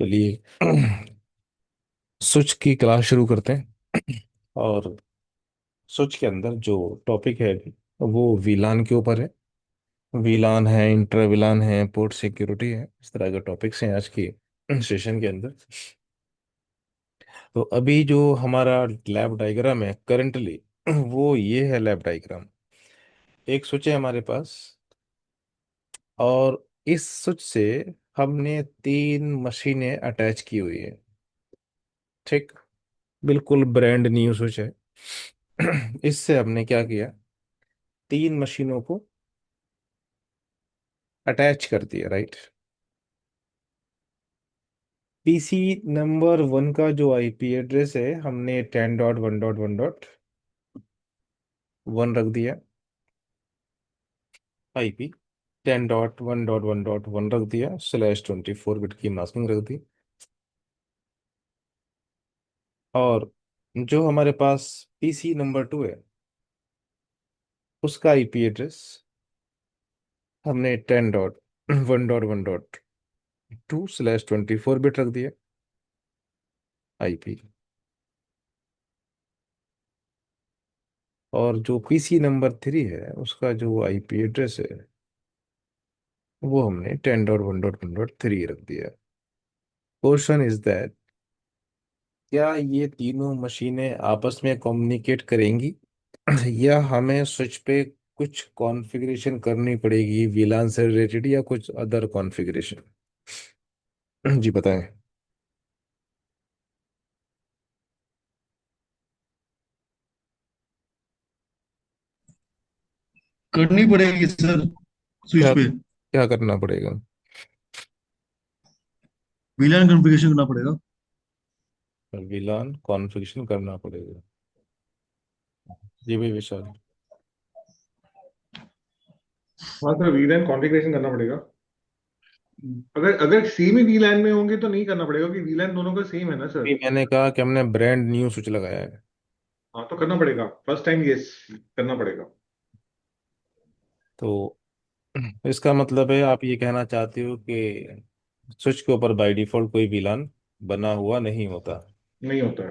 चलिए स्विच की क्लास शुरू करते हैं। और स्विच के अंदर जो टॉपिक है वो वीलान के ऊपर है। वीलान है, इंटर वीलान है, पोर्ट सिक्योरिटी है, इस तरह के टॉपिक्स हैं आज की सेशन के अंदर। तो अभी जो हमारा लैब डायग्राम है करंटली वो ये है लैब डायग्राम। एक स्विच है हमारे पास, और इस स्विच से हमने तीन मशीनें अटैच की हुई है। ठीक, बिल्कुल ब्रांड न्यू स्विच है। इससे हमने क्या किया, तीन मशीनों को अटैच कर दिया, राइट। पीसी नंबर वन का जो आईपी एड्रेस है हमने 10.1.1.1 रख दिया। आईपी 10.1.1.1 रख दिया, /24 बिट की मास्किंग रख दी। और जो हमारे पास पीसी नंबर टू है उसका आईपी एड्रेस हमने 10.1.1.2/24 बिट रख दिया आईपी। और जो पीसी नंबर थ्री है उसका जो आईपी एड्रेस है वो हमने 10.1.1.3 रख दिया। क्वेश्चन इज दैट, क्या ये तीनों मशीनें आपस में कम्युनिकेट करेंगी या हमें स्विच पे कुछ कॉन्फ़िगरेशन करनी पड़ेगी वीलान से रिलेटेड, या कुछ अदर कॉन्फ़िगरेशन? जी बताएं। करनी पड़ेगी सर स्विच क्या पे। क्या करना पड़ेगा? वीलान कॉन्फ़िगरेशन करना पड़ेगा। वीलान कॉन्फ़िगरेशन करना पड़ेगा। जी भाई विशाल। हाँ सर, वीलैन कॉन्फ़िगरेशन करना पड़ेगा। अगर अगर सेम ही वीलैन में होंगे तो नहीं करना पड़ेगा, क्योंकि वीलैन दोनों का सेम है ना भी सर। मैंने कहा कि हमने ब्रांड न्यू स्विच लगाया है। हाँ तो करना पड़ेगा, फर्स्ट टाइम यस करना पड़ेगा। तो इसका मतलब है आप ये कहना चाहते हो कि स्विच के ऊपर बाय डिफॉल्ट कोई वीलान बना हुआ नहीं होता। नहीं होता है।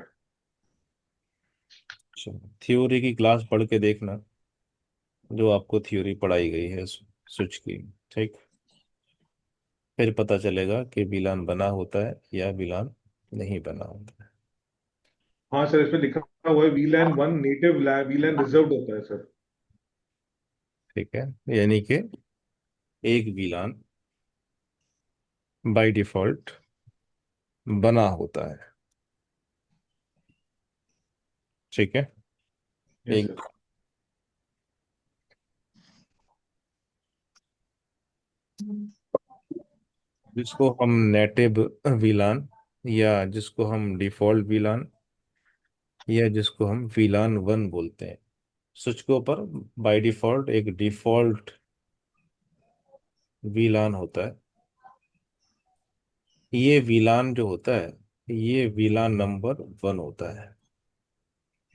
थ्योरी की क्लास पढ़ के देखना, जो आपको थ्योरी पढ़ाई गई है स्विच की। ठीक, फिर पता चलेगा कि वीलान बना होता है या वीलान नहीं बना होता है। हाँ सर, इसमें लिखा हुआ है वीलैन वन नेटिव वीलैन रिजर्व्ड होता है सर। ठीक है, यानी कि एक वीलान बाय डिफॉल्ट बना होता है। ठीक है, यस एक सर। जिसको हम नेटिव वीलान, या जिसको हम डिफॉल्ट वीलान, या जिसको हम वीलान वन बोलते हैं। स्विच के ऊपर बाय डिफॉल्ट एक डिफॉल्ट वीलान होता है। ये वीलान जो होता है ये वीलान नंबर वन होता है,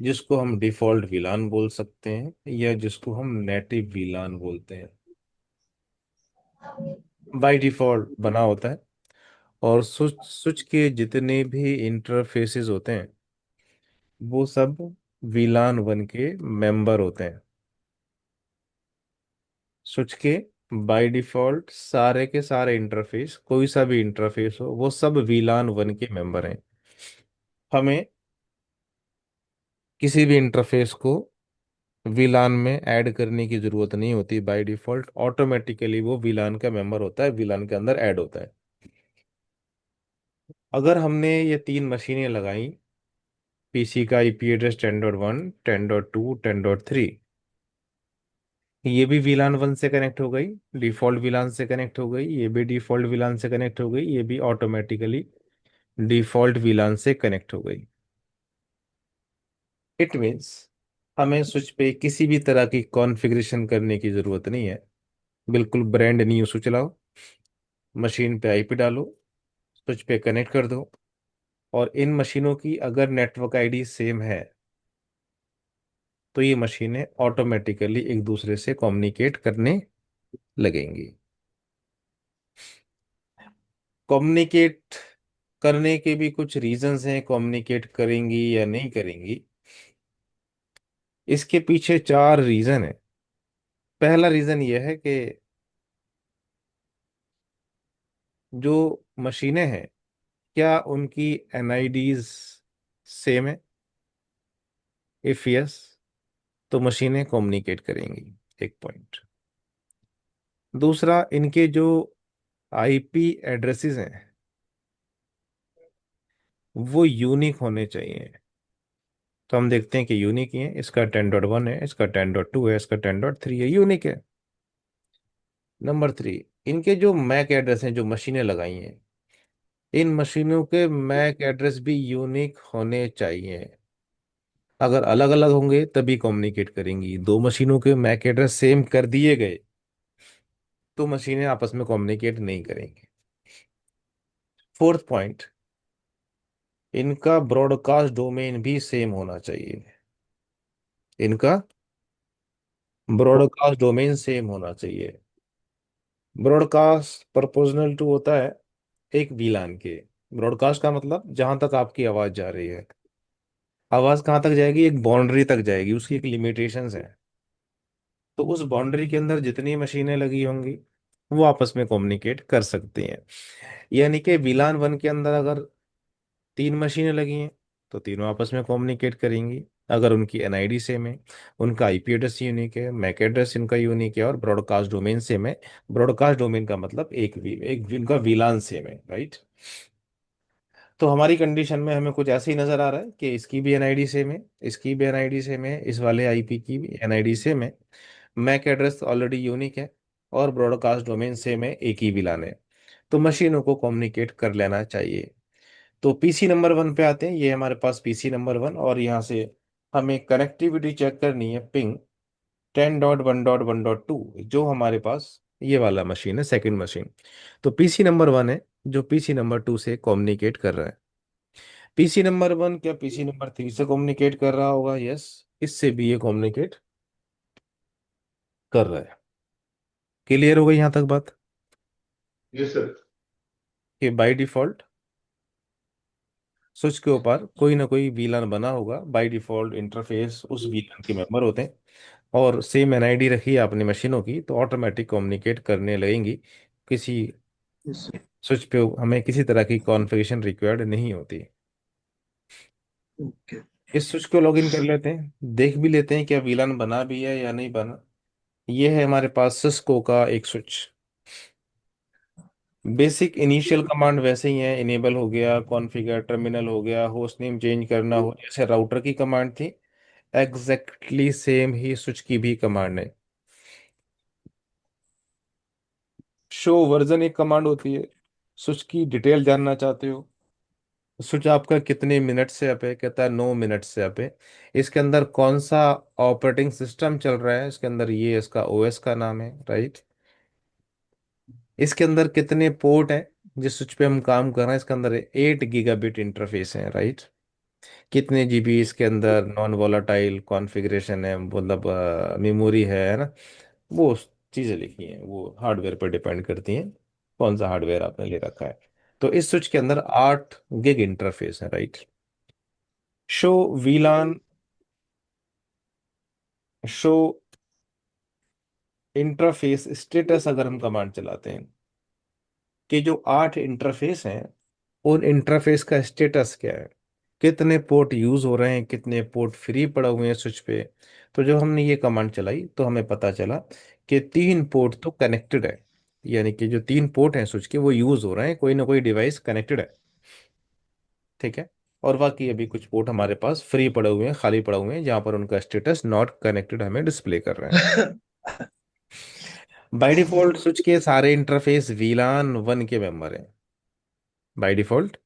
जिसको हम डिफॉल्ट वीलान बोल सकते हैं या जिसको हम नेटिव वीलान बोलते हैं। बाय डिफॉल्ट बना होता है। और स्विच स्विच के जितने भी इंटरफेसेस होते हैं वो सब वीलान वन के मेंबर होते हैं। स्विच के बाय डिफॉल्ट सारे के सारे इंटरफेस, कोई सा भी इंटरफेस हो, वो सब वीलान वन के मेंबर हैं। हमें किसी भी इंटरफेस को वीलान में ऐड करने की जरूरत नहीं होती, बाय डिफॉल्ट ऑटोमेटिकली वो वीलान का मेंबर होता है, वीलान के अंदर ऐड होता है। अगर हमने ये तीन मशीनें लगाई, पीसी का आईपी एड्रेस 10.1, 10.2, 10.3, ये भी वीलान वन से कनेक्ट हो गई, डिफॉल्ट वीलान से कनेक्ट हो गई, ये भी डिफॉल्ट वीलान से कनेक्ट हो गई, ये भी ऑटोमेटिकली डिफॉल्ट वीलान से कनेक्ट हो गई। इट मीन्स हमें स्विच पे किसी भी तरह की कॉन्फ़िगरेशन करने की जरूरत नहीं है। बिल्कुल ब्रांड न्यू स्विच लाओ, मशीन पे आईपी डालो, स्विच पे कनेक्ट कर दो, और इन मशीनों की अगर नेटवर्क आईडी सेम है तो ये मशीनें ऑटोमेटिकली एक दूसरे से कम्युनिकेट करने लगेंगी। कम्युनिकेट करने के भी कुछ रीजंस हैं, कम्युनिकेट करेंगी या नहीं करेंगी। इसके पीछे चार रीजन है। पहला रीजन यह है कि जो मशीनें हैं, क्या उनकी एनआईडीज सेम है? इफ यस, तो मशीनें कम्युनिकेट करेंगी। एक पॉइंट। दूसरा, इनके जो आईपी एड्रेसेस हैं वो यूनिक होने चाहिए। तो हम देखते हैं कि यूनिक ही है, इसका 10.1 है, इसका 10.2 है, इसका 10.3 है, यूनिक है। नंबर थ्री, इनके जो मैक एड्रेस हैं, जो मशीनें लगाई हैं, इन मशीनों के मैक एड्रेस भी यूनिक होने चाहिए। अगर अलग अलग होंगे तभी कम्युनिकेट करेंगी। दो मशीनों के मैक एड्रेस सेम कर दिए गए तो मशीनें आपस में कम्युनिकेट नहीं करेंगी। फोर्थ पॉइंट, इनका ब्रॉडकास्ट डोमेन भी सेम होना चाहिए। इनका ब्रॉडकास्ट डोमेन सेम होना चाहिए। ब्रॉडकास्ट प्रोपोर्शनल टू होता है एक वीलान के। ब्रॉडकास्ट का मतलब जहां तक आपकी आवाज जा रही है। आवाज कहाँ तक जाएगी? एक बाउंड्री तक जाएगी, उसकी एक लिमिटेशंस है। तो उस बाउंड्री के अंदर जितनी मशीनें लगी होंगी वो आपस में कम्युनिकेट कर सकती हैं। यानी कि वीलान वन के अंदर अगर तीन मशीनें लगी हैं तो तीनों आपस में कम्युनिकेट करेंगी, अगर उनकी एनआईडी सेम है, उनका आईपी एड्रेस यूनिक है, मैक एड्रेस इनका यूनिक है, और ब्रॉडकास्ट डोमेन सेम है। ब्रॉडकास्ट डोमेन का मतलब एक इनका वीलान सेम है, राइट। तो हमारी कंडीशन में हमें कुछ ऐसे ही नजर आ रहा है कि इसकी भी एनआईडी सेम है, इसकी भी एनआईडी सेम है, इस वाले आईपी की भी एनआईडी सेम है, मैक एड्रेस ऑलरेडी यूनिक है, और ब्रॉडकास्ट डोमेन सेम है, एक ही वीलान है। तो मशीनों को कम्युनिकेट कर लेना चाहिए। तो पीसी नंबर वन पे आते हैं। ये हमारे पास पीसी नंबर वन, और यहाँ से हमें कनेक्टिविटी चेक करनी है, पिंग 10.1.1.2, जो हमारे पास ये वाला मशीन है, सेकंड मशीन। तो पीसी नंबर वन है जो पीसी नंबर टू से कम्युनिकेट कर रहा है। पीसी नंबर वन क्या पीसी नंबर थ्री से कम्युनिकेट कर रहा होगा? यस, इससे भी ये कम्युनिकेट कर रहा है। क्लियर हो गई यहाँ तक बात? Yes sir. कि बाय डिफॉल्ट स्विच के ऊपर कोई ना कोई वीलान बना होगा, बाय डिफॉल्ट इंटरफेस उस वीलान के मेंबर होते हैं, और सेम एनआईडी रखी है अपनी मशीनों की तो ऑटोमेटिक कम्युनिकेट करने लगेंगी। किसी यस सर। स्विच पे हमें किसी तरह की कॉन्फ़िगरेशन रिक्वायर्ड नहीं होती। ओके। इस स्विच को लॉगिन कर लेते हैं, देख भी लेते हैं क्या वीलान बना भी है या नहीं बना। ये है हमारे पास सिस्को का एक स्विच। बेसिक इनिशियल कमांड वैसे ही है, इनेबल हो गया, कॉन्फ़िगर टर्मिनल हो गया, होस्ट नेम चेंज करना हो, जैसे राउटर की कमांड थी एग्जैक्टली सेम ही स्विच की भी कमांड है। शो वर्जन एक कमांड होती है। स्विच की डिटेल जानना चाहते हो, स्विच आपका कितने मिनट से अप है, कहता है 9 मिनट से अप है। इसके अंदर कौन सा ऑपरेटिंग सिस्टम चल रहा है, इसके अंदर ये इसका ओएस का नाम है, राइट। इसके अंदर कितने पोर्ट हैं जिस स्विच पे हम काम कर रहे हैं, इसके अंदर 8 गीगाबिट इंटरफेस है, राइट। कितने जीबी इसके अंदर नॉन वोलाटाइल कॉन्फ़िगरेशन है, मतलब मेमोरी है ना। वो चीज़ें लिखी हैं, वो हार्डवेयर पर डिपेंड करती हैं कौन सा हार्डवेयर आपने ले रखा है। तो इस स्विच के अंदर 8 गिग इंटरफेस है, right. Show VLAN show interface status अगर हम कमांड चलाते हैं कि जो 8 इंटरफेस हैं उन इंटरफेस का स्टेटस क्या है, कितने पोर्ट यूज हो रहे हैं, कितने पोर्ट फ्री पड़े हुए हैं स्विच पे। तो जब हमने ये कमांड चलाई तो हमें पता चला कि 3 पोर्ट तो कनेक्टेड है, यानी कि जो 3 पोर्ट हैं स्विच के वो यूज हो रहे हैं, कोई ना कोई डिवाइस कनेक्टेड है, ठीक है। और बाकी अभी कुछ पोर्ट हमारे पास फ्री पड़े हुए हैं, खाली पड़े हुए हैं, जहां पर उनका स्टेटस नॉट कनेक्टेड हमें डिस्प्ले कर रहे हैं। बाय डिफॉल्ट स्विच के सारे इंटरफेस वीलान वन के मेंबर हैं। बाय डिफॉल्ट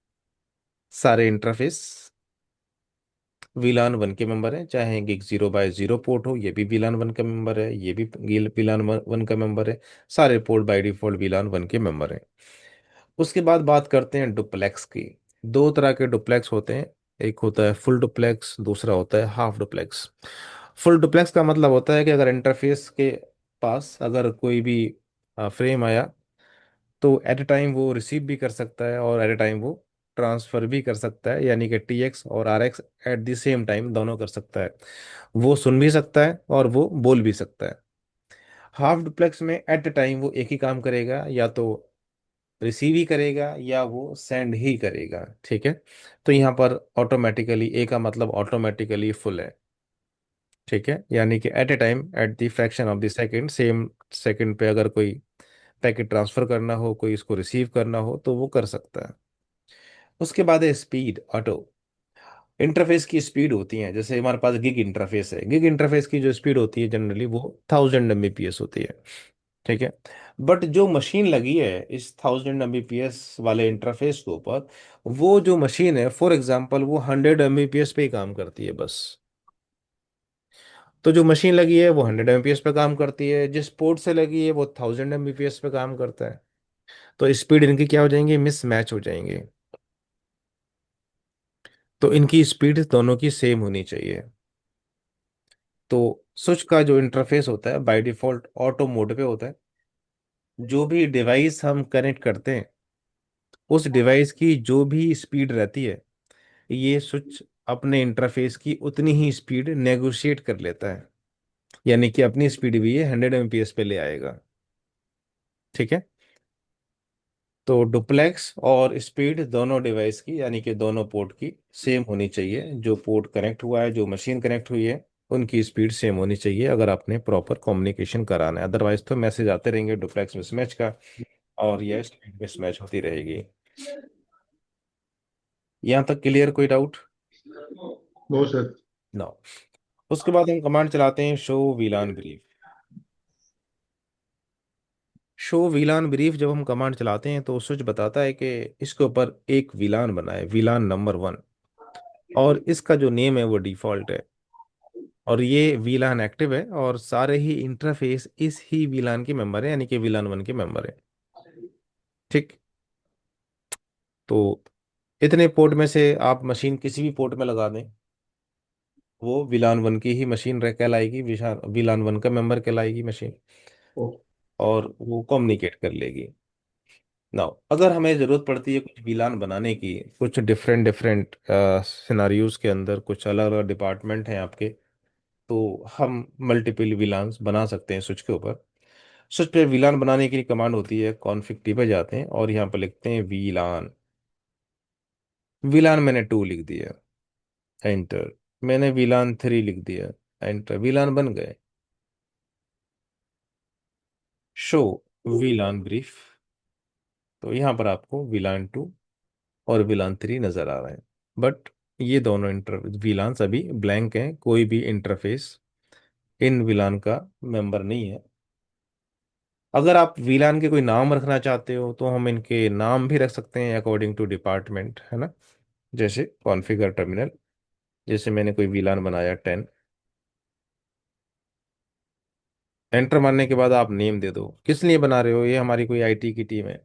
सारे इंटरफेस वीलान वन के मेंबर हैं, चाहे गिग 0/0 पोर्ट हो, ये भी वीलान वन का मेंबर है, ये भी वीलान वन का मेंबर है। सारे पोर्ट बाय डिफॉल्ट वीलान वन के मेंबर हैं। उसके बाद बात करते हैं डुप्लेक्स की। दो तरह के डुप्लेक्स होते हैं, एक होता है फुल डुप्लेक्स, दूसरा होता है हाफ डुप्लेक्स। फुल डुप्लेक्स का मतलब होता है कि अगर इंटरफेस के पास अगर कोई भी फ्रेम आया तो एट ए टाइम वो रिसीव भी कर सकता है और एट ए टाइम वो ट्रांसफर भी कर सकता है, यानी कि TX और RX at the same time दोनों कर सकता है। वो सुन भी सकता है और वो बोल भी सकता है। हाफ डुप्लेक्स में एट टाइम वो एक ही काम करेगा, या तो रिसीव ही करेगा या वो सेंड ही करेगा। ठीक है। तो यहाँ पर ऑटोमेटिकली, ए का मतलब ऑटोमेटिकली फुल है। ठीक है, यानी कि at a time, at the fraction of the second, same second पे अगर कोई पैकेट ट्रांसफर करना हो, कोई इसको रिसीव करना हो, तो वो कर सकता है। उसके बाद है स्पीड ऑटो। इंटरफेस की स्पीड होती है, जैसे हमारे पास गिग इंटरफेस है, गिग इंटरफेस की जो स्पीड होती है जनरली वो 1000 Mbps होती है। ठीक है। बट जो मशीन लगी है इस 1000 Mbps वाले इंटरफेस के ऊपर, वो जो मशीन है फॉर एग्जांपल वो 100 Mbps पे ही काम करती है बस। तो जो मशीन लगी है वो 100 Mbps पे काम करती है, जिस पोर्ट से लगी है वो 1000 Mbps पे काम करता है। तो स्पीड इनकी क्या हो जाएंगी, मिस मैच हो जाएंगे। तो इनकी स्पीड दोनों की सेम होनी चाहिए। तो स्विच का जो इंटरफेस होता है बाय डिफॉल्ट ऑटो मोड पे होता है। जो भी डिवाइस हम कनेक्ट करते हैं, उस डिवाइस की जो भी स्पीड रहती है, ये स्विच अपने इंटरफेस की उतनी ही स्पीड नेगोशिएट कर लेता है, यानी कि अपनी स्पीड भी ये 100 Mbps पे ले आएगा। ठीक है। तो डुप्लेक्स और स्पीड दोनों डिवाइस की, यानी कि दोनों पोर्ट की सेम होनी चाहिए। जो पोर्ट कनेक्ट हुआ है, जो मशीन कनेक्ट हुई है, उनकी स्पीड सेम होनी चाहिए अगर आपने प्रॉपर कम्युनिकेशन कराना है। अदरवाइज तो मैसेज आते रहेंगे डुप्लेक्स मिसमैच का, और यह स्पीड मिसमैच होती रहेगी। यहाँ तक क्लियर, कोई डाउट? No sir. नो। उसके बाद हम कमांड चलाते हैं show VLAN brief. Show VLAN brief जब हम कमांड चलाते हैं तो स्विच बताता है कि इसके ऊपर एक वीलान बना है, वीलान नंबर 1, और इसका जो नेम है वो डिफॉल्ट है, और ये वीलान एक्टिव है, और सारे ही इंटरफेस इस ही वीलान के मेंबर है, यानी कि वीलान 1 के मेंबर है। ठीक। तो इतने पोर्ट में से आप मशीन किसी भी पोर्ट में लगा दें, वो वीलान 1 की ही मशीन रह कहलाएगी, वीलान 1 का मेंबर कहलाएगी मशीन, और वो कम्युनिकेट कर लेगी। नाउ अगर हमें ज़रूरत पड़ती है कुछ वीलान बनाने की, कुछ डिफरेंट डिफरेंट सिनारियोज के अंदर, कुछ अलग अलग डिपार्टमेंट हैं आपके, तो हम मल्टीपल वीलान्स बना सकते हैं स्विच के ऊपर। स्विच पे वीलान बनाने के लिए कमांड होती है, कॉन्फ़िग टी पे जाते हैं और यहाँ पर लिखते हैं वीलान। वीलान मैंने 2 लिख दिया, एंटर। मैंने वीलान 3 लिख दिया, एंटर। वीलान बन गए। Show VLAN brief. तो यहाँ पर आपको वीलान 2 और वीलान 3 नजर आ रहे हैं, बट ये दोनों इंटर वीलान्स अभी ब्लैंक हैं, कोई भी इंटरफेस इन वीलान का मेंबर नहीं है। अगर आप वीलान के कोई नाम रखना चाहते हो तो हम इनके नाम भी रख सकते हैं अकॉर्डिंग टू डिपार्टमेंट, है ना। जैसे कॉन्फ़िगर टर्मिनल, जैसे मैंने कोई वीलान बनाया 10, एंटर मारने के बाद आप नेम दे दो, किस लिए बना रहे हो, ये हमारी कोई IT की टीम है।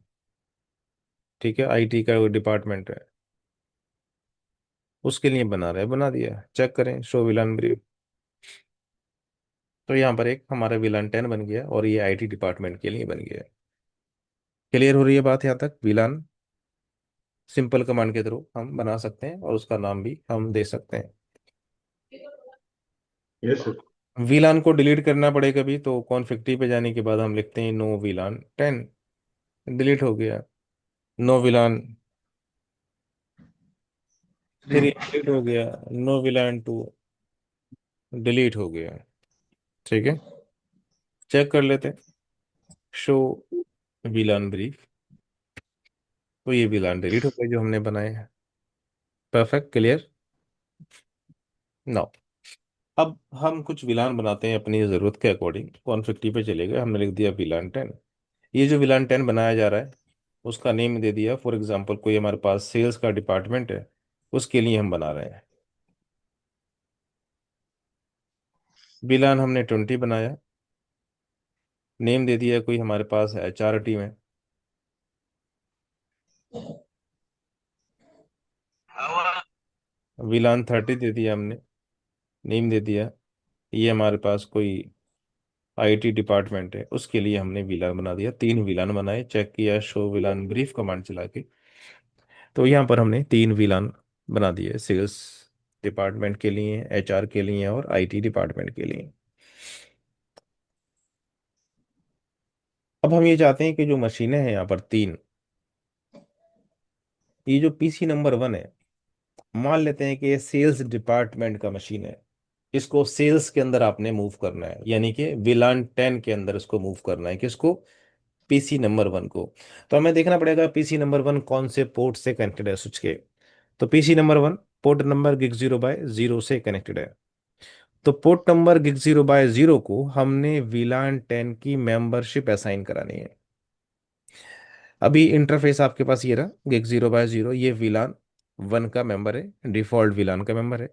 ठीक है, IT का कोई डिपार्टमेंट है, उसके लिए बना रहे हैं, बना दिया। चेक करें शो विलान ब्रीफ। तो यहाँ पर एक हमारा विलान 10 बन गया, और ये IT डिपार्टमेंट के लिए बन गया। क्लियर हो रही है बात यहाँ तक? विलान सिंपल कमांड के थ्रू हम बना सकते हैं, और उसका नाम भी हम दे सकते हैं। Yes sir. विलान को डिलीट करना पड़े कभी, तो कॉन्फिग पे जाने के बाद हम लिखते हैं नो विलान 10, डिलीट हो गया। नो विलान 3 डिलीट हो गया। नो विलान 2 डिलीट हो गया। ठीक है, चेक कर लेते हैं शो विलान ब्रीफ। तो ये विलान डिलीट हो गए जो हमने बनाए हैं। Perfect, clear. नाउ अब हम कुछ विलान बनाते हैं अपनी ज़रूरत के अकॉर्डिंग। कॉन्फिग पे चले गए, हमने लिख दिया विलान 10। ये जो विलान 10 बनाया जा रहा है, उसका नेम दे दिया। फॉर एग्जांपल कोई हमारे पास सेल्स का डिपार्टमेंट है, उसके लिए हम बना रहे हैं। विलान हमने 20 बनाया, नेम दे दिया कोई हमारे पास HR टीम है। विलान 30 दे दिया हमने, नेम दे दिया ये हमारे पास कोई IT डिपार्टमेंट है, उसके लिए हमने विलान बना दिया। 3 विलान बनाए, चेक किया शो विलान ब्रीफ कमांड चला के। तो यहाँ पर हमने 3 वीलान बना दिए, सेल्स डिपार्टमेंट के लिए, एचआर के लिए और आईटी डिपार्टमेंट के लिए। अब हम ये चाहते हैं कि जो मशीनें हैं यहाँ पर 3, ये जो पीसी नंबर 1 है, मान लेते हैं कि ये सेल्स डिपार्टमेंट का मशीन है, इसको सेल्स के अंदर आपने मूव करना है, यानी कि विलान 10 के अंदर इसको मूव करना है, किसको? पीसी नंबर 1 को। तो हमें देखना पड़ेगा पीसी नंबर 1 कौन से पोर्ट से कनेक्टेड है स्विच के। तो PC number 1 port number gig 0/0 से कनेक्टेड है। तो पोर्ट नंबर गिग 0/0 को हमने वीलान 10 की मेंबरशिप असाइन करानी है। अभी इंटरफेस आपके पास ये रहा, गिग 0/0, ये वीलान 1 का मेंबर है, डिफॉल्ट वीलान का मेंबर है।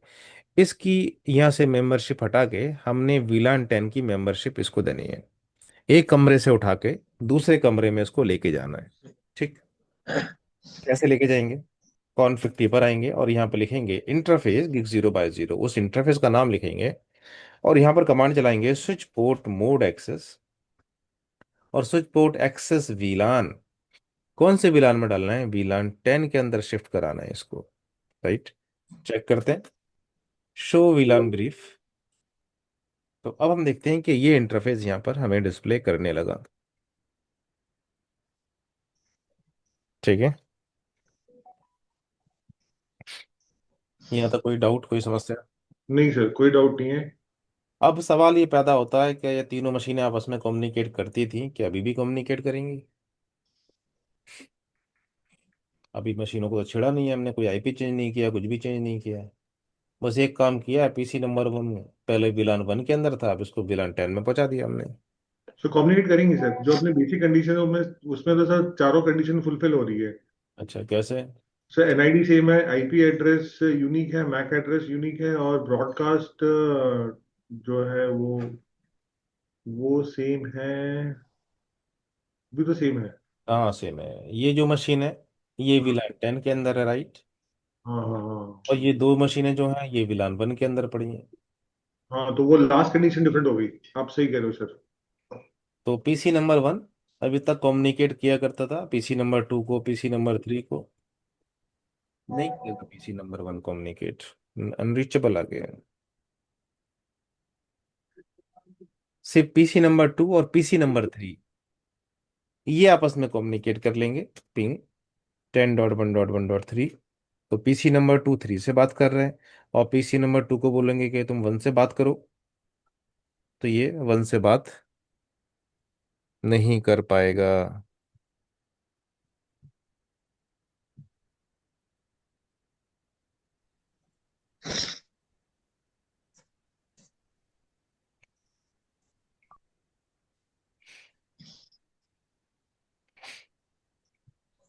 इसकी यहाँ से मेंबरशिप हटा के हमने वीलान 10 की मेंबरशिप इसको देनी है। एक कमरे से उठा के दूसरे कमरे में इसको लेके जाना है। ठीक, कैसे लेके जाएंगे? कॉन्फ़िग टी पर आएंगे और यहाँ पे लिखेंगे इंटरफेस गिग 0/0, उस इंटरफेस का नाम लिखेंगे और यहाँ पर कमांड चलाएंगे स्विच पोर्ट मोड एक्सेस और स्विच पोर्ट एक्सेस वीलान। कौन से वीलान में डालना है? वीलान 10 के अंदर शिफ्ट कराना है इसको। राइट, चेक करते हैं, शो वीलान ब्रीफ। तो अब हम देखते हैं कि ये इंटरफेस यहाँ पर हमें डिस्प्ले करने लगा। ठीक है, यहाँ तक कोई डाउट, कोई समस्या? नहीं सर, कोई डाउट नहीं है। अब सवाल ये पैदा होता है कि ये तीनों मशीनें आपस में कम्युनिकेट करती थी, क्या अभी भी कम्युनिकेट करेंगी? अभी मशीनों को तो छेड़ा नहीं है हमने, कोई आईपी चेंज नहीं किया, कुछ भी चेंज नहीं किया है। बस एक काम किया है, पीसी नंबर 1 में पहले विलान 1 के अंदर था, अब इसको विलान 10 में पहुंचा दिया हमने। सो कम्युनिकेट करेंगे सर, जो अपने बेसिक कंडीशन है उसमें तो सर चारों कंडीशन फुलफिल हो रही है। अच्छा, कैसे? सर एनआईडी सेम है, आईपी एड्रेस यूनिक है, मैक एड्रेस यूनिक है, और ब्रॉडकास्ट जो है वो सेम है, भी तो सेम है। हाँ सेम है, ये जो मशीन है ये विलान 10 के अंदर है, राइट। हाँ हाँ हाँ। और ये 2 मशीनें जो हैं ये विलान 1 के अंदर पड़ी हैं। हाँ तो वो लास्ट कंडीशन डिफरेंट हो गई। आप सही कह रहे हो सर। तो पीसी नंबर 1 अभी तक कम्युनिकेट किया करता था पीसी नंबर 2 को, पीसी नंबर 3 को। नहीं किया था पीसी नंबर 1 कम्युनिकेट, अनरीचेबल आ गया। सिर्फ पीसी नंबर 2 और पीसी नंबर 3 ये आपस में कम्युनिकेट कर लेंगे, पिंग 10.1.1.3। तो पीसी नंबर 2 3 से बात कर रहे हैं और पीसी नंबर 2 को बोलेंगे कि तुम 1 से बात करो, तो ये 1 से बात नहीं कर पाएगा।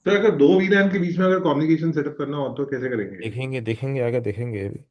सर अगर दो वीलैन के बीच में अगर कम्युनिकेशन सेटअप करना हो तो कैसे करेंगे? देखेंगे देखेंगे आगे, देखेंगे अभी।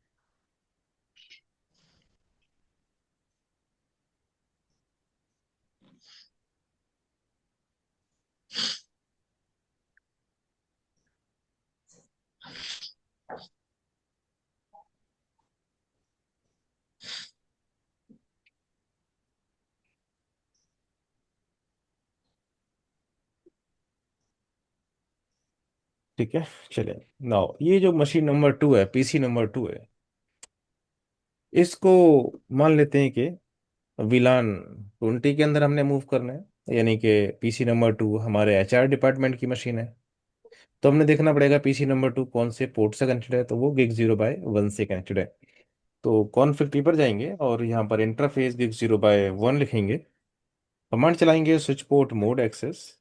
ठीक है, चलिए। नाउ ये जो मशीन नंबर 2 है, पीसी नंबर 2 है, इसको मान लेते हैं कि विलान 20 के अंदर हमने मूव करना है, यानी कि पीसी नंबर 2 हमारे एचआर डिपार्टमेंट की मशीन है। तो हमने देखना पड़ेगा पीसी नंबर 2 कौन से पोर्ट से कनेक्टेड है, तो वो गिग 0/1 से कनेक्टेड है। तो कॉन्फ़िग टी पर जाएंगे और यहाँ पर इंटरफेस गिग 0/1 लिखेंगे, कमांड चलाएंगे स्विच पोर्ट मोड एक्सेस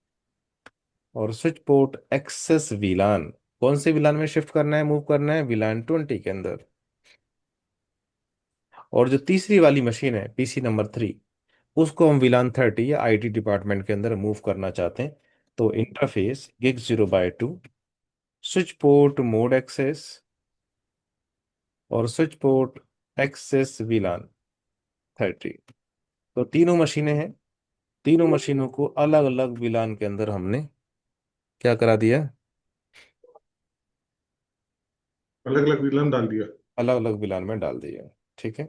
और स्विच पोर्ट एक्सेस विलान। कौन से विलान में शिफ्ट करना है, मूव करना है? विलान 20 के अंदर। और जो तीसरी वाली मशीन है पीसी नंबर 3, उसको हम विलान 30 या आईटी डिपार्टमेंट के अंदर मूव करना चाहते हैं। तो interface gig 0/2, switch port mode access और स्विच पोर्ट एक्सेस विलान 30। तो तीनों मशीनें हैं, तीनों मशीनों को अलग अलग विलान के अंदर हमने क्या करा दिया? अलग अलग वीलैन डाल दिया। अलग अलग विलान में डाल दिया। ठीक है,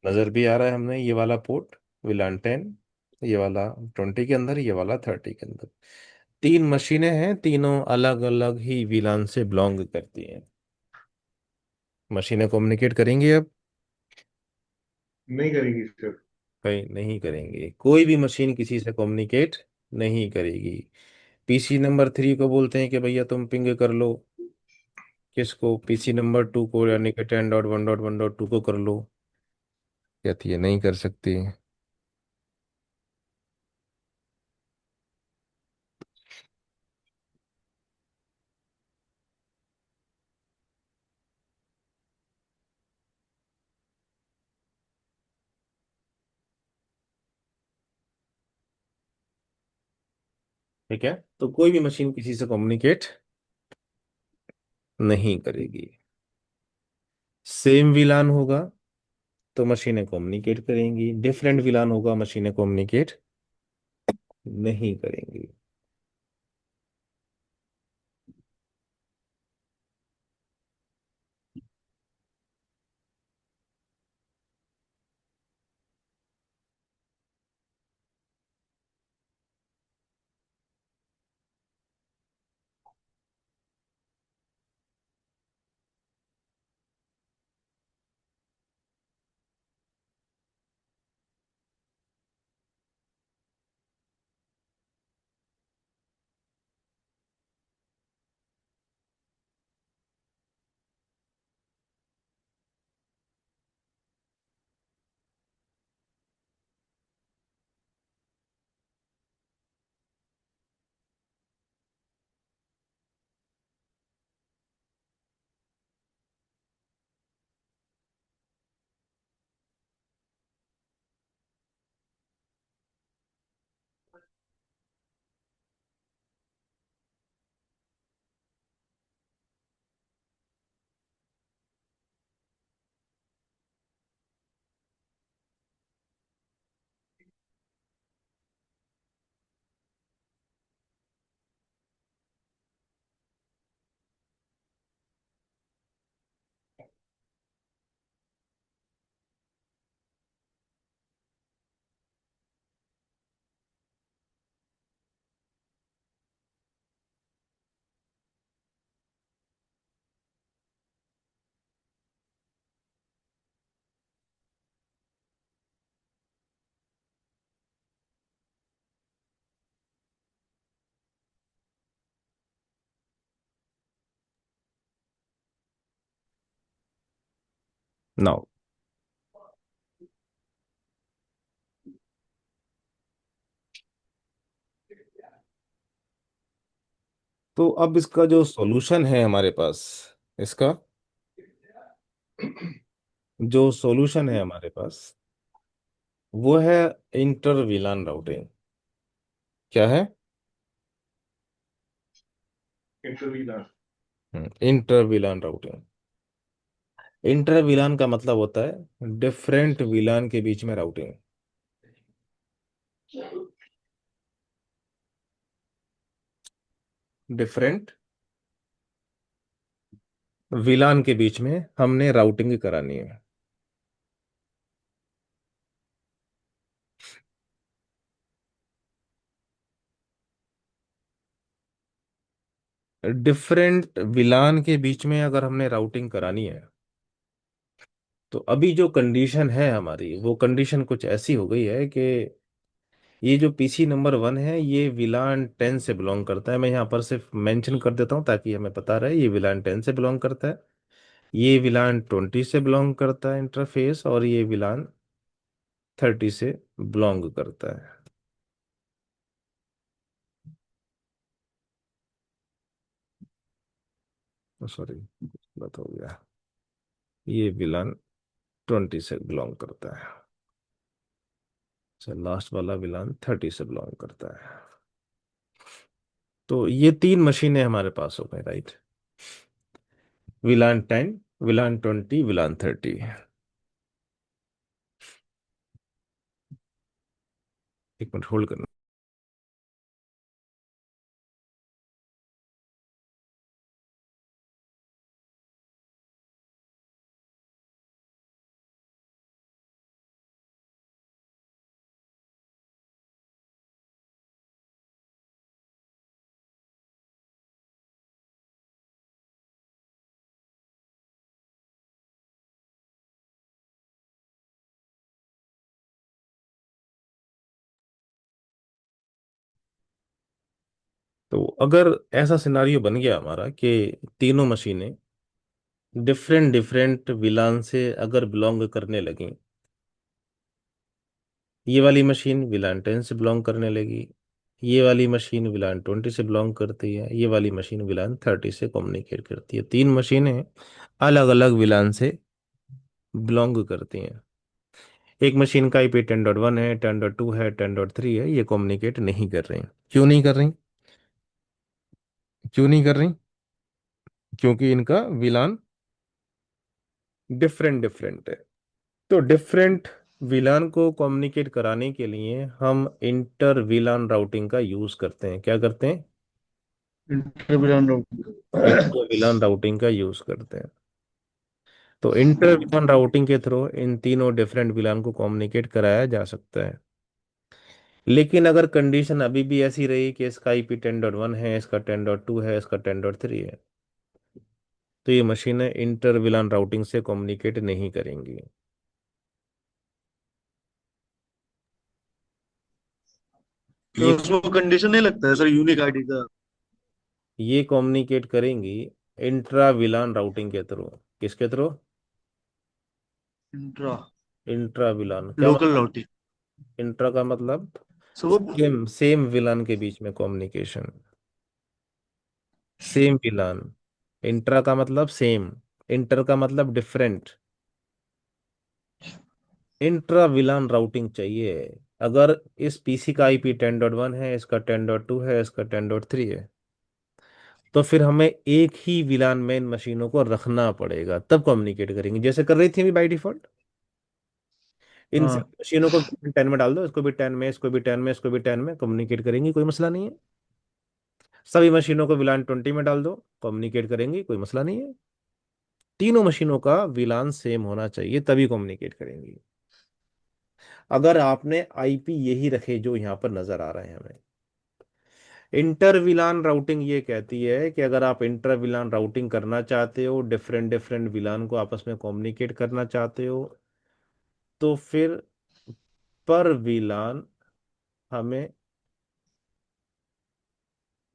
नजर भी आ रहा है, हमने ये वाला पोर्ट विलान 10, ये वाला 20 के अंदर, ये वाला 30 के अंदर। तीन मशीनें हैं, तीनों अलग अलग ही विलान से बिलोंग करती हैं। मशीनें कम्युनिकेट करेंगी अब? नहीं करेगी सर। कहीं नहीं करेंगे, कोई भी मशीन किसी से कम्युनिकेट नहीं करेगी। पीसी नंबर 3 को बोलते हैं कि भैया तुम पिंग कर लो। किसको? पीसी नंबर 2 को, यानी कि 10.1.1.2 को कर लो। कहती है नहीं कर सकती। ठीक है, तो कोई भी मशीन किसी से कम्युनिकेट नहीं करेगी। सेम विलान होगा तो मशीनें कम्युनिकेट करेंगी, डिफरेंट विलान होगा मशीनें कम्युनिकेट नहीं करेंगी। नाउ, तो अब इसका जो सॉल्यूशन है हमारे पास, इसका जो सॉल्यूशन है हमारे पास, वो है इंटर विलान राउटिंग। क्या है? इंटरवीनर। Inter VLAN routing. Inter VLAN का मतलब होता है डिफरेंट विलान के बीच में राउटिंग। डिफरेंट विलान के बीच में हमने राउटिंग करानी है। डिफरेंट विलान के बीच में अगर हमने राउटिंग करानी है, तो अभी जो कंडीशन है हमारी, वो कंडीशन कुछ ऐसी हो गई है कि ये जो पीसी नंबर 1 है ये विलान 10 से बिलोंग करता है। मैं यहाँ पर सिर्फ मेंशन कर देता हूँ ताकि हमें पता रहे, ये विलान 10 से बिलोंग करता है, ये विलान 20 से बिलोंग करता है इंटरफेस, और ये विलान 30 से बिलोंग करता है। सॉरी, गलत हो गया। ये विलान 20 से बिलोंग करता है। लास्ट वाला विलान 30 से बिलोंग करता है। तो ये तीन मशीनें हमारे पास हो गई, राइट? विलान 10, विलान 20, विलान 30। एक मिनट होल्ड करना। तो अगर ऐसा सिनारियो बन गया हमारा कि तीनों मशीनें डिफरेंट डिफरेंट विलान से अगर बिलोंग करने लगी, ये वाली मशीन विलान 10 से बिलोंग करने लगी, ये वाली मशीन विलान 20 से बिलोंग करती है, ये वाली मशीन विलान 30 से कम्युनिकेट करती है। तीन मशीनें अलग अलग विलान से बिलोंग करती हैं। एक मशीन का आईपी 10.1 है, 10.2 है, 10.3 है, ये कम्युनिकेट नहीं कर रही। क्यों नहीं कर रही? क्यों नहीं कर रही? क्योंकि इनका विलान डिफरेंट डिफरेंट है। तो डिफरेंट विलान को कम्युनिकेट कराने के लिए हम इंटर विलान राउटिंग का यूज करते हैं। क्या करते हैं? इंटरव्यूलान राउटिंग। इंटर विलान राउटिंग का यूज करते हैं। तो इंटर विलान राउटिंग के थ्रू इन तीनों डिफरेंट विलान को कम्युनिकेट कराया जा सकता है। लेकिन अगर कंडीशन अभी भी ऐसी रही कि इसका आईपी 10.1 है, इसका 10.2 है, इसका 10.3 है, तो ये मशीनें इंटर विलान राउटिंग से कम्युनिकेट नहीं करेंगी। तो ये उसमें कंडीशन नहीं लगता है सर यूनिक आईडी का? ये कम्युनिकेट करेंगी इंट्रा विलान राउटिंग के थ्रू। किसके थ्रू? इंट्रा इंट्रा विलान क्या लोकल मतलब? राउटिंग। इंट्रा का मतलब सो वो सेम सेम विलान के बीच में कम्युनिकेशन। सेम विलान। इंट्रा का मतलब सेम, इंटर का मतलब डिफरेंट। इंट्रा विलान राउटिंग चाहिए। अगर इस पीसी का आईपी 10.1 है, इसका 10.2 है, इसका 10.3 है, तो फिर हमें एक ही विलान में इन मशीनों को रखना पड़ेगा, तब कम्युनिकेट करेंगे, जैसे कर रही थी अभी बाई डिफॉल्ट। इन सब हाँ। मशीनों को 10 में डाल दो, इसको भी 10 में, इसको भी 10 में, इसको भी 10 में, कम्युनिकेट करेंगी, कोई मसला नहीं है। सभी मशीनों को विलान 20 में डाल दो, कम्युनिकेट करेंगी, कोई मसला नहीं है। तीनों मशीनों का विलान सेम होना चाहिए, तभी कम्युनिकेट करेंगी। अगर आपने आईपी यही रखे जो यहाँ पर नजर आ रहे हैं हमें, इंटर विलान राउटिंग ये कहती है कि अगर आप इंटर विलान राउटिंग करना चाहते हो, डिफरेंट डिफरेंट विलान को आपस में कम्युनिकेट करना चाहते हो, तो फिर पर विलान हमें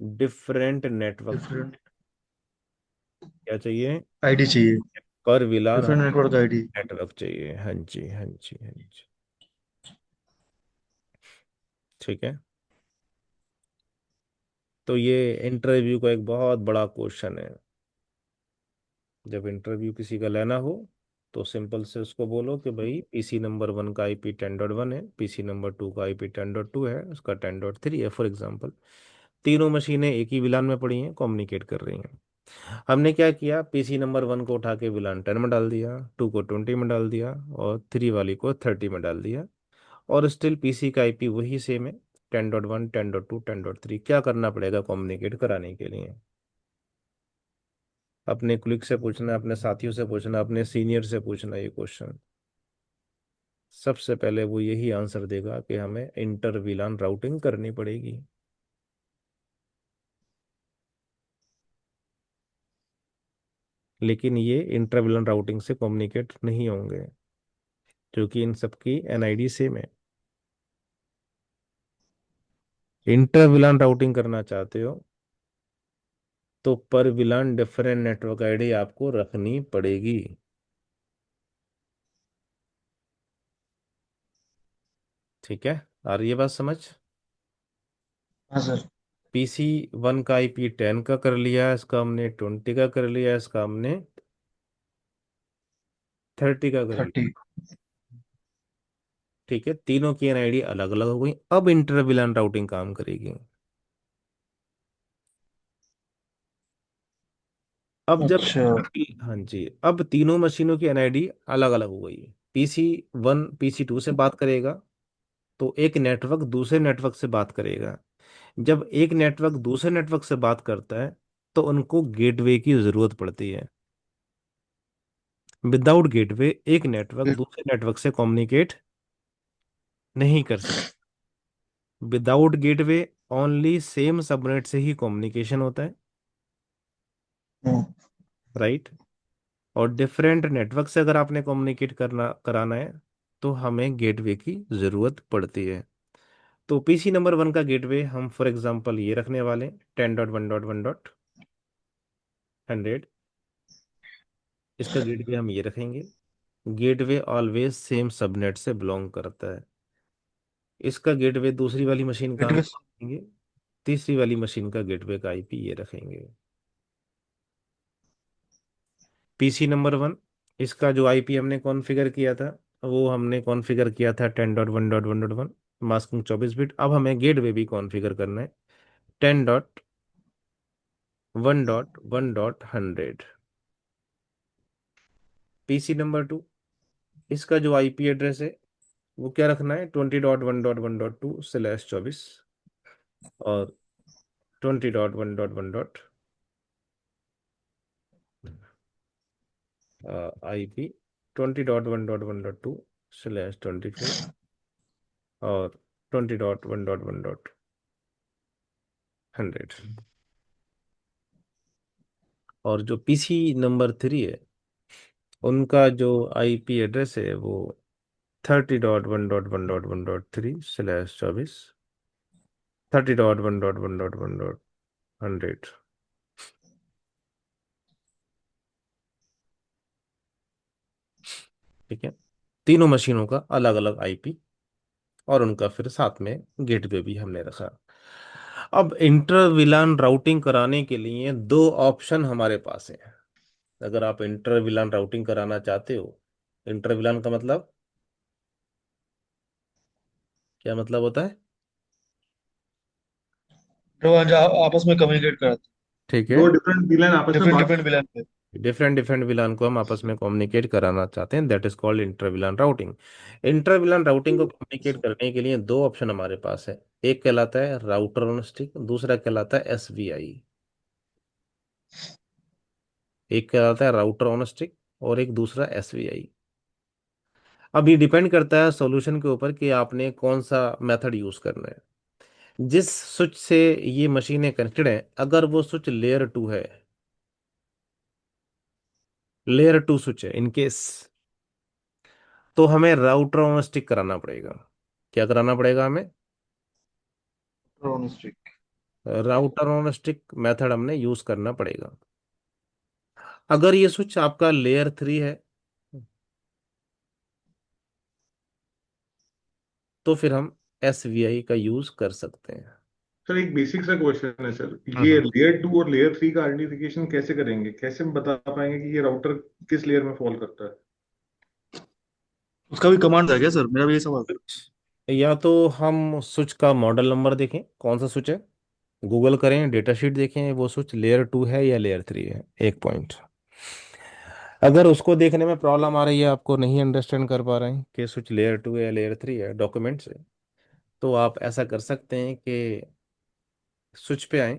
डिफरेंट नेटवर्क डिफरेंट क्या चाहिए? आईडी चाहिए। पर विलान डिफरेंट हमें नेटवर्क आईडी। नेटवर्क चाहिए। हाँ जी, हाँ जी, हाँ जी। ठीक है। तो ये इंटरव्यू का एक बहुत बड़ा क्वेश्चन है। जब इंटरव्यू किसी का लेना हो, तो सिंपल से उसको बोलो कि भाई पीसी नंबर 1 का आईपी 10.1 है, पीसी नंबर 2 का आईपी 10.2 है, उसका 10.3 है, फॉर एग्जांपल। तीनों मशीनें एक ही विलान में पड़ी हैं, कम्युनिकेट कर रही हैं। हमने क्या किया, पीसी नंबर 1 को उठा के विलान 10 में डाल दिया, 2 को 20 में डाल दिया, और 3 वाली को 30 में डाल दिया। और स्टिल पीसी का आईपी वही सेम है, 10.1, 10.2, 10.3। क्या करना पड़ेगा कम्युनिकेट कराने के लिए? अपने क्लिक से पूछना, अपने साथियों से पूछना, अपने सीनियर से पूछना ये क्वेश्चन। सबसे पहले वो यही आंसर देगा कि हमें इंटर विलान राउटिंग करनी पड़ेगी। लेकिन ये इंटर विलान राउटिंग से कम्युनिकेट नहीं होंगे, क्योंकि इन सबकी एनआईडी सेम है। इंटर विलान राउटिंग करना चाहते हो, तो पर विलान डिफरेंट नेटवर्क आईडी आपको रखनी पड़ेगी। ठीक है। आ रही है बात समझ? हाँ सर। पीसी 1 का आईपी 10 का कर लिया, इसका हमने 20 का कर लिया, इसका हमने 30 का कर लिया। 30। ठीक है, तीनों की एनआईडी अलग अलग हो गई, अब इंटर विलान राउटिंग काम करेगी। अब जब अच्छा। हाँ जी, अब तीनों मशीनों की एनआईडी अलग अलग हो गई। पीसी 1 पीसी 2 से बात करेगा, तो एक नेटवर्क दूसरे नेटवर्क से बात करेगा। जब एक नेटवर्क दूसरे नेटवर्क से बात करता है, तो उनको गेटवे की जरूरत पड़ती है। विदाउट गेटवे एक नेटवर्क दूसरे नेटवर्क से कम्युनिकेट नहीं कर सकता। Without gateway only same subnet से ही कम्युनिकेशन होता है, राइट? और डिफरेंट नेटवर्क से अगर आपने कम्युनिकेट करना कराना है, तो हमें गेटवे की जरूरत पड़ती है। तो पीसी नंबर 1 का गेटवे हम फॉर एग्जांपल ये रखने वाले 10.1.1.100। इसका गेटवे हम ये रखेंगे। गेटवे ऑलवेज सेम सबनेट से बिलोंग करता है। इसका गेटवे दूसरी वाली मशीन का हम गेटवे रखेंगे। तीसरी वाली मशीन का गेटवे का आईपी ये रखेंगे। पीसी नंबर 1, इसका जो आईपी हमने कॉन्फ़िगर किया था, वो हमने कॉन्फ़िगर किया था 10.1.1.1, मास्किंग 24 बिट। अब हमें गेटवे भी कॉन्फ़िगर करना है 10.1.1.100। पीसी नंबर 2, इसका जो आईपी एड्रेस है वो क्या रखना है, 20.1.1.2/24 और 20.1.1.1 20.1.1.2/24 और 20.1.1.100। और जो पीसी नंबर 3 है, उनका जो आईपी एड्रेस है वो 30.1.1.1.3/24, 30.1.1.1.100। ठीक है, तीनों मशीनों का अलग अलग आईपी और उनका फिर साथ में गेटवे भी हमने रखा। अब इंटर विलान राउटिंग कराने के लिए दो ऑप्शन हमारे पास है। अगर आप इंटर विलान राउटिंग कराना चाहते हो, इंटर विलान का मतलब क्या मतलब होता है? जो आपस में कम्युनिकेट कराते ठीक है, दो डिफरेंट विलेन आपस में डिफरेंट बात। डिफरेंट विलन पे। डिफरेंट डिफरेंट विलान को हम आपस में कम्युनिकेट कराना चाहते हैं, that is called inter VLAN routing. Inter VLAN routing को कम्युनिकेट करने के लिए दो ऑप्शन हमारे पास है। एक कहलाता है राउटर ऑन स्टिक, दूसरा कहलाता है एसवीआई। एक कहलाता है राउटर ऑन स्टिक और एक दूसरा एसवीआई। अब ये डिपेंड करता है सॉल्यूशन के ऊपर कि आपने कौन सा मेथड यूज करना है। जिस स्विच से ये मशीनें कनेक्टेड हैं, अगर वो स्विच लेयर 2 है, लेयर 2 स्विच है इनकेस, तो हमें राउटर ऑन स्टिक कराना पड़ेगा। क्या कराना पड़ेगा हमें? प्रोनोस्टिक। राउटर ऑन स्टिक मेथड हमने यूज करना पड़ेगा। अगर ये स्विच आपका लेयर 3 है, तो फिर हम एसवीआई का यूज कर सकते हैं। सर एक बेसिक सा क्वेश्चन है सर, ये हम्म। लेयर 2 और लेयर 3 का आइडेंटिफिकेशन कैसे करेंगे? कैसे हम बता पाएंगे कि ये राउटर किस लेयर में फॉल करता है? उसका भी कमांड है क्या सर, मेरा भी ये सवाल था। या तो हम स्विच का मॉडल नंबर देखें कौन सा स्विच है, गूगल करें, डेटा शीट देखें वो स्विच लेयर 2 है या लेयर 3 है, एक पॉइंट। अगर उसको देखने में प्रॉब्लम आ रही है, आपको नहीं अंडरस्टैंड कर पा रहे हैं कि स्विच लेयर 2 है या लेयर 3 है डॉक्यूमेंट से, तो आप ऐसा कर सकते हैं कि स्विच पे आए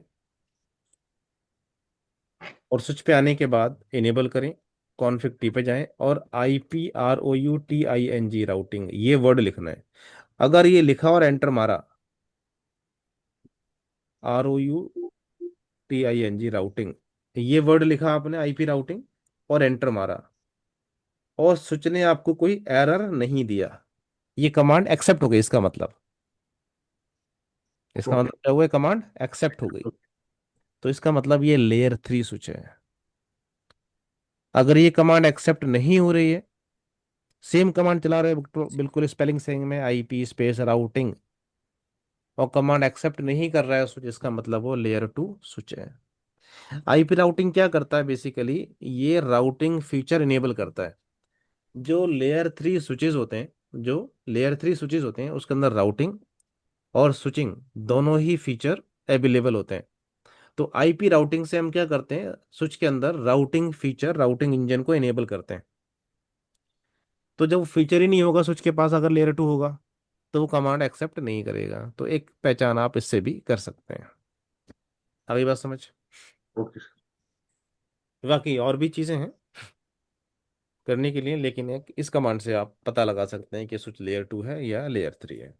और स्विच पे आने के बाद इनेबल करें, कॉन्फ़िग टी पे जाएं और IPROUTING राउटिंग ये वर्ड लिखना है। अगर ये लिखा और एंटर मारा, ROUTING राउटिंग, ये वर्ड लिखा आपने आईपी राउटिंग और एंटर मारा, और स्विच ने आपको कोई एरर नहीं दिया, ये कमांड एक्सेप्ट हो गई। इसका ओके। मतलब क्या हुआ, कमांड एक्सेप्ट हो गई। तो इसका मतलब ये लेयर 3 स्विच है। अगर ये कमांड एक्सेप्ट नहीं हो रही है, सेम कमांड चला रहे हो बिल्कुल स्पेलिंग सेम में, आईपी स्पेस राउटिंग, और कमांड एक्सेप्ट नहीं कर रहा है स्विच, इसका मतलब वो लेयर 2 स्विच है। आईपी राउटिंग क्या करता है बेसिकली, ये राउटिंग फीचर इनेबल करता है। जो लेयर थ्री स्विचेस होते हैं उसके अंदर राउटिंग और स्विचिंग दोनों ही फीचर अवेलेबल होते हैं। तो आईपी राउटिंग से हम क्या करते हैं, स्विच के अंदर राउटिंग फीचर, राउटिंग इंजन को इनेबल करते हैं। तो जब फीचर ही नहीं होगा स्विच के पास, अगर लेयर 2 होगा, तो वो कमांड एक्सेप्ट नहीं करेगा। तो एक पहचान आप इससे भी कर सकते हैं। अगली बात समझ। Okay sir. बाकी और भी चीजें हैं करने के लिए, लेकिन एक इस कमांड से आप पता लगा सकते हैं कि स्विच लेयर 2 है या लेयर 3 है।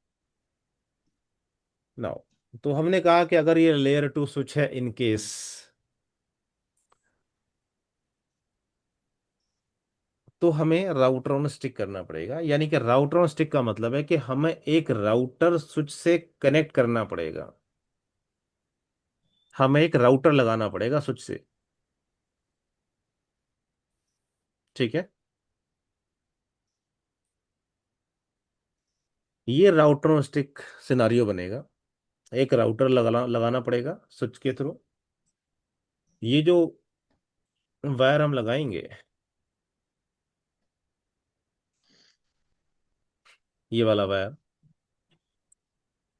नाउ, तो हमने कहा कि अगर ये लेयर 2 स्विच है इन केस, तो हमें राउटर ऑन स्टिक करना पड़ेगा, यानी कि राउटर ऑन स्टिक का मतलब है कि हमें एक राउटर स्विच से कनेक्ट करना पड़ेगा, हमें एक राउटर लगाना पड़ेगा स्विच से। ठीक है, ये राउटर ऑन स्टिक सिनारियो बनेगा। एक राउटर लगाना पड़ेगा स्विच के थ्रू। ये जो वायर हम लगाएंगे, ये वाला वायर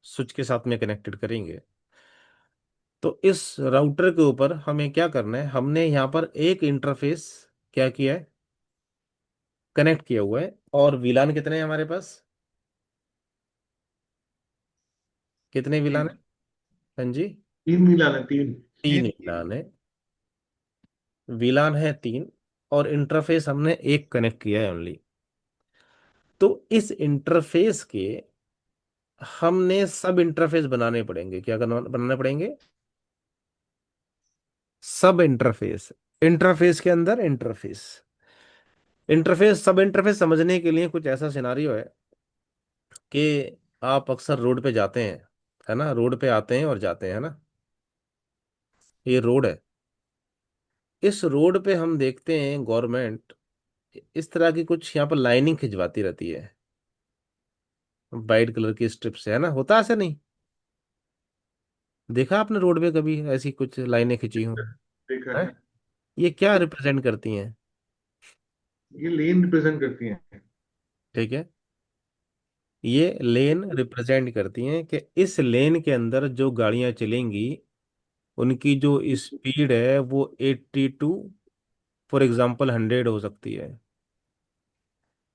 स्विच के साथ में कनेक्टेड करेंगे। तो इस राउटर के ऊपर हमें क्या करना है, हमने यहाँ पर एक इंटरफेस क्या किया है, कनेक्ट किया हुआ है। और वीलान कितने हैं हमारे पास, कितने वीलान तीन। है? हाँ जी, तीन मिलान है, तीन। तीन वीलान है। वीलान है तीन, और इंटरफेस हमने एक कनेक्ट किया है ओनली। तो इस इंटरफेस के हमने सब इंटरफेस बनाने पड़ेंगे। क्या करना बनाने पड़ेंगे? सब इंटरफेस। इंटरफेस के अंदर इंटरफेस। इंटरफेस, सब इंटरफेस समझने के लिए कुछ ऐसा सिनारियो है कि आप अक्सर रोड पे जाते हैं, है ना, रोड पे आते हैं और जाते हैं, है ना, ये रोड है। इस रोड पे हम देखते हैं गवर्नमेंट इस तरह की कुछ यहाँ पर लाइनिंग खिंचवाती रहती है, वाइट कलर की स्ट्रिप से, है ना, होता है ऐसा नहीं? देखा आपने रोड पे कभी ऐसी कुछ लाइनें खिंची हूँ? देखा है, है। ये क्या रिप्रेजेंट करती हैं? ये लेन रिप्रेजेंट करती हैं। ठीक है, ये लेन रिप्रेजेंट करती हैं कि इस लेन के अंदर जो गाड़ियां चलेंगी उनकी जो स्पीड है वो 82, फॉर एग्जांपल 100 हो सकती है।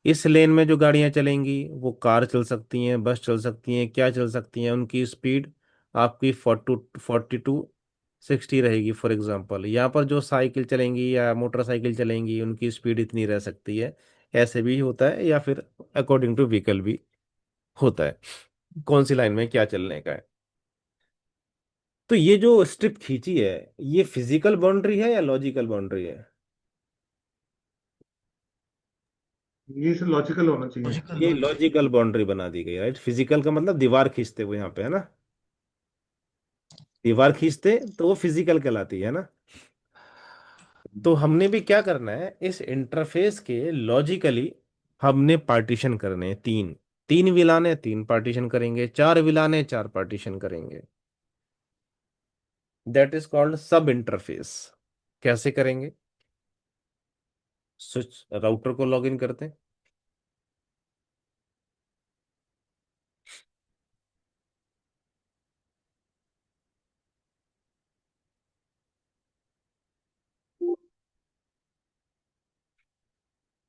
इस लेन में जो गाड़ियां चलेंगी वो कार चल सकती हैं, बस चल सकती हैं, क्या चल सकती हैं, उनकी स्पीड आपकी 40 to 60 रहेगी। फॉर एग्जांपल यहाँ पर जो साइकिल चलेंगी या मोटरसाइकिल चलेंगी उनकी स्पीड इतनी रह सकती है। ऐसे भी होता है, या फिर अकॉर्डिंग टू व्हीकल भी होता है, कौन सी लाइन में क्या चलने का है। तो ये जो स्ट्रिप खींची है, ये फिजिकल बाउंड्री है या लॉजिकल बाउंड्री है? ये सब लॉजिकल होना चाहिए। लॉजिकल ये लॉजिकल। लॉजिकल बाउंड्री बना दी गई, राइट। फिजिकल का मतलब दीवार खींचते हुए यहाँ पे, है ना, दीवार खींचते तो वो फिजिकल कहलाती है ना। तो हमने भी क्या करना है, इस इंटरफेस के लॉजिकली हमने पार्टीशन करने हैं तीन। तीन विलाने तीन पार्टीशन करेंगे, चार विलाने चार पार्टीशन करेंगे। That is called sub interface. कैसे करेंगे? स्विच राउटर को लॉग इन करते हैं।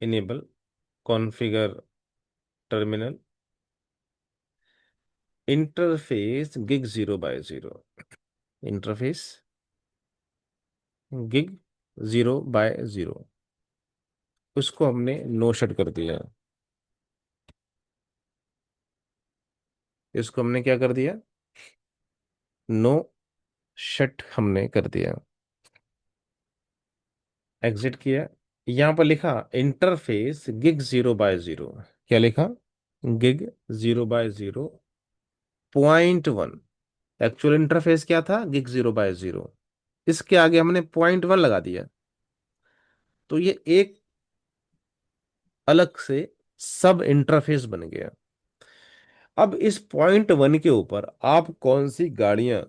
Enable configure terminal interface gig 0 by 0। Interface gig 0 by 0, उसको हमने नो शट कर दिया। इसको हमने क्या कर दिया? नो शट हमने कर दिया। एग्जिट किया। यहां पर लिखा इंटरफेस गिग 0 बाय 0। क्या लिखा? Gig 0 by 0 .1। एक्चुअल इंटरफेस क्या था? Gig 0 by 0। इसके आगे हमने .1 लगा दिया। तो ये एक अलग से सब इंटरफेस बन गया। अब इस .1 के ऊपर आप कौन सी गाड़ियां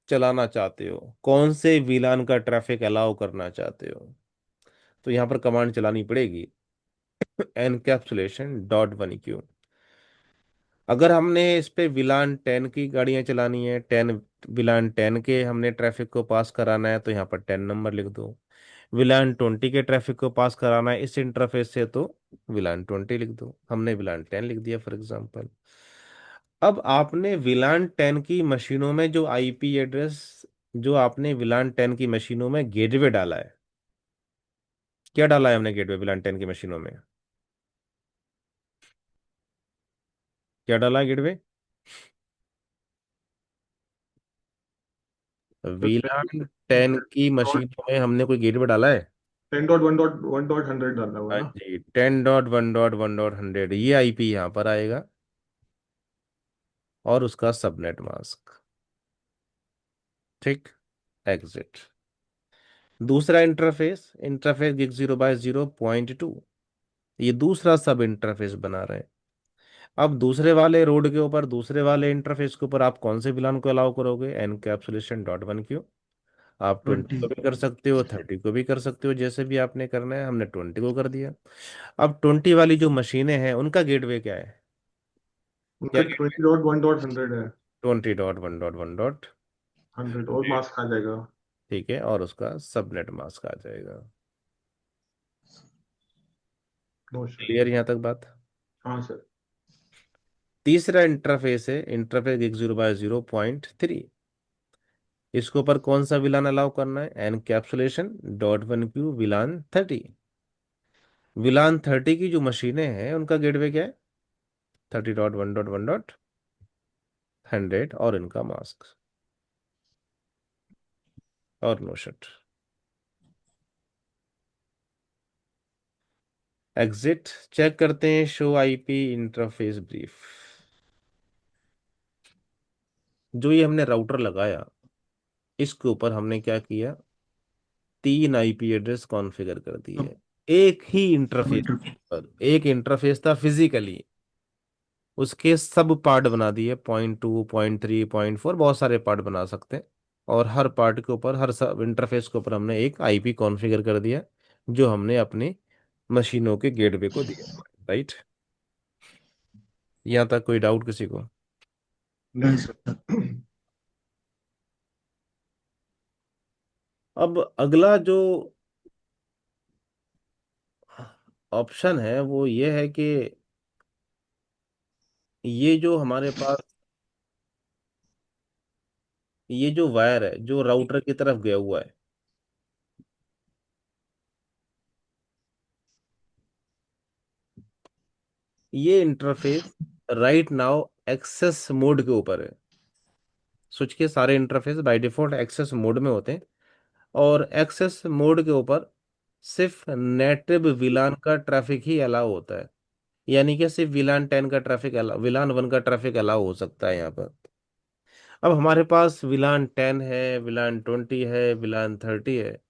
चलाना चाहते हो, कौन से विलान का ट्रैफिक अलाउ करना चाहते हो, तो यहां पर कमांड चलानी पड़ेगी, encapsulation.1q। अगर हमने इस पे विलान 10 की गाड़ियां चलानी है, 10 विलान 10 के हमने ट्रैफिक को पास कराना है, तो यहाँ पर 10 नंबर लिख दो। विलान 20 के ट्रैफिक को पास कराना है इस इंटरफेस से, तो विलान 20 लिख दो। हमने विलान 10 लिख दिया फॉर एग्जांपल। अब आपने विलान 10 की मशीनों में जो आईपी एड्रेस, जो आपने विलान 10 की मशीनों में गेटवे डाला है, क्या डाला है हमने गेटवे विलान 10 की मशीनों में? क्या डाला है गेटवे? उसमें वीलान 10 की मशीनों में हमने कोई गेटवे डाला है? 10.1.1.100 डालना हुआ हाँ ना। जी, 10.1.1.100 ये आईपी यहाँ पर आएगा, और उसका सबनेट मास्क। ठीक। एग्जिट। दूसरा इंटरफेस, इंटरफेस गिग 0/0.2, ये दूसरा सब इंटरफेस बना रहे हैं। अब दूसरे वाले रोड के ऊपर, दूसरे वाले इंटरफेस के ऊपर आप कौन से विलान को अलाउ करोगे? Encapsulation dot one Q. आप 20 20। को भी कर सकते हो, 30 को भी कर सकते हो, जैसे भी आपने करना है। हमने 20 को कर दिया। अब 20 वाली जो मशीनें हैं उनका गेटवे क्या है? क्या उनका गेटवे? 20.1.100 है। 20.1.1. 100 और मास्क आ जाएगा। ठीक है, और उसका सबनेट मास्क आ जाएगा। No sir. क्लियर यहाँ तक बात? हाँ सर। तीसरा इंटरफेस है इंटरफेस गिग 0/0.3। इसके ऊपर कौन सा विलान अलाउ करना है? Encapsulation dot one Q VLAN 30। VLAN 30 की जो मशीनें हैं उनका गेटवे क्या है? 30.1.1.100 और इनका मास्क और नो शट। एग्जिट। चेक करते हैं शो आईपी इंटरफेस ब्रीफ। जो ये हमने राउटर लगाया, इसके ऊपर हमने क्या किया? 3 आईपी एड्रेस कॉन्फ़िगर कर दिए, सब एक ही सब इंटरफेस इंटरफेस। पर। एक इंटरफेस था फिजिकली, उसके सब पार्ट बना दिए, 0.2, 0.3, 0.4, बहुत सारे पार्ट बना सकते हैं। और हर पार्ट के ऊपर, हर सब इंटरफेस के ऊपर हमने एक आईपी कॉन्फ़िगर कर दिया, जो हमने अपनी मशीनों के गेटवे को दिया। राइट। यहाँ तक कोई डाउट किसी को? नहीं नहीं सर। सर। अब अगला जो ऑप्शन है वो ये है कि ये जो हमारे पास ये जो वायर है जो राउटर की तरफ गया हुआ है, ये interface right now access mode के ऊपर है। स्विच के सारे interface by default access mode में होते हैं, और एक्सेस मोड के ऊपर सिर्फ नेटिव विलान का ट्रैफिक ही अलाउ होता है। यानी कि सिर्फ विलान 10 का ट्रैफिक अलाउ, विलान 1 का ट्रैफिक अलाउ हो सकता है यहाँ पर। अब हमारे पास विलान 10 है, विलान 20 है, विलान 30 है।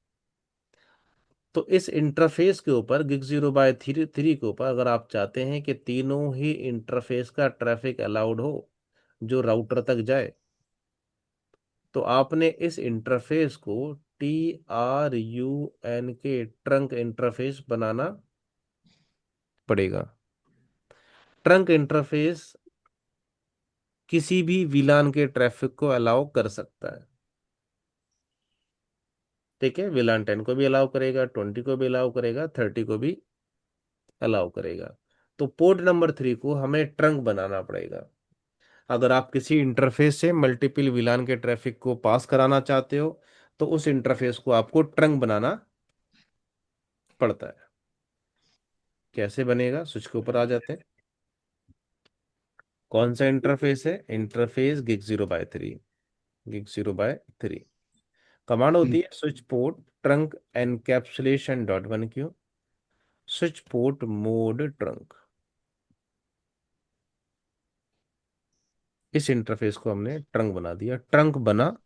तो इस इंटरफेस के ऊपर गिग 0/3 के ऊपर अगर आप चाहते हैं कि तीनों ही इंटरफेस का ट्रैफिक अलाउड हो जो राउटर तक जाए, तो आपने इस इंटरफेस को TRUNK ट्रंक इंटरफेस बनाना पड़ेगा। ट्रंक इंटरफेस किसी भी विलान के ट्रैफिक को अलाउ कर सकता है। ठीक है, विलान 10 को भी अलाउ करेगा, 20 को भी अलाउ करेगा, 30 को भी अलाउ करेगा। तो पोर्ट नंबर 3 को हमें ट्रंक बनाना पड़ेगा। अगर आप किसी इंटरफेस से मल्टीपल विलान के ट्रैफिक को पास कराना चाहते हो, तो उस इंटरफेस को आपको ट्रंक बनाना पड़ता है। कैसे बनेगा? स्विच के ऊपर आ जाते हैं। कौन सा इंटरफेस है? Interface gig 0/3। गिग 0/3 कमांड होती है switch port trunk encapsulation dot one Q switch port mode trunk. इस इंटरफेस को हमने ट्रंक बना दिया। ट्रंक बना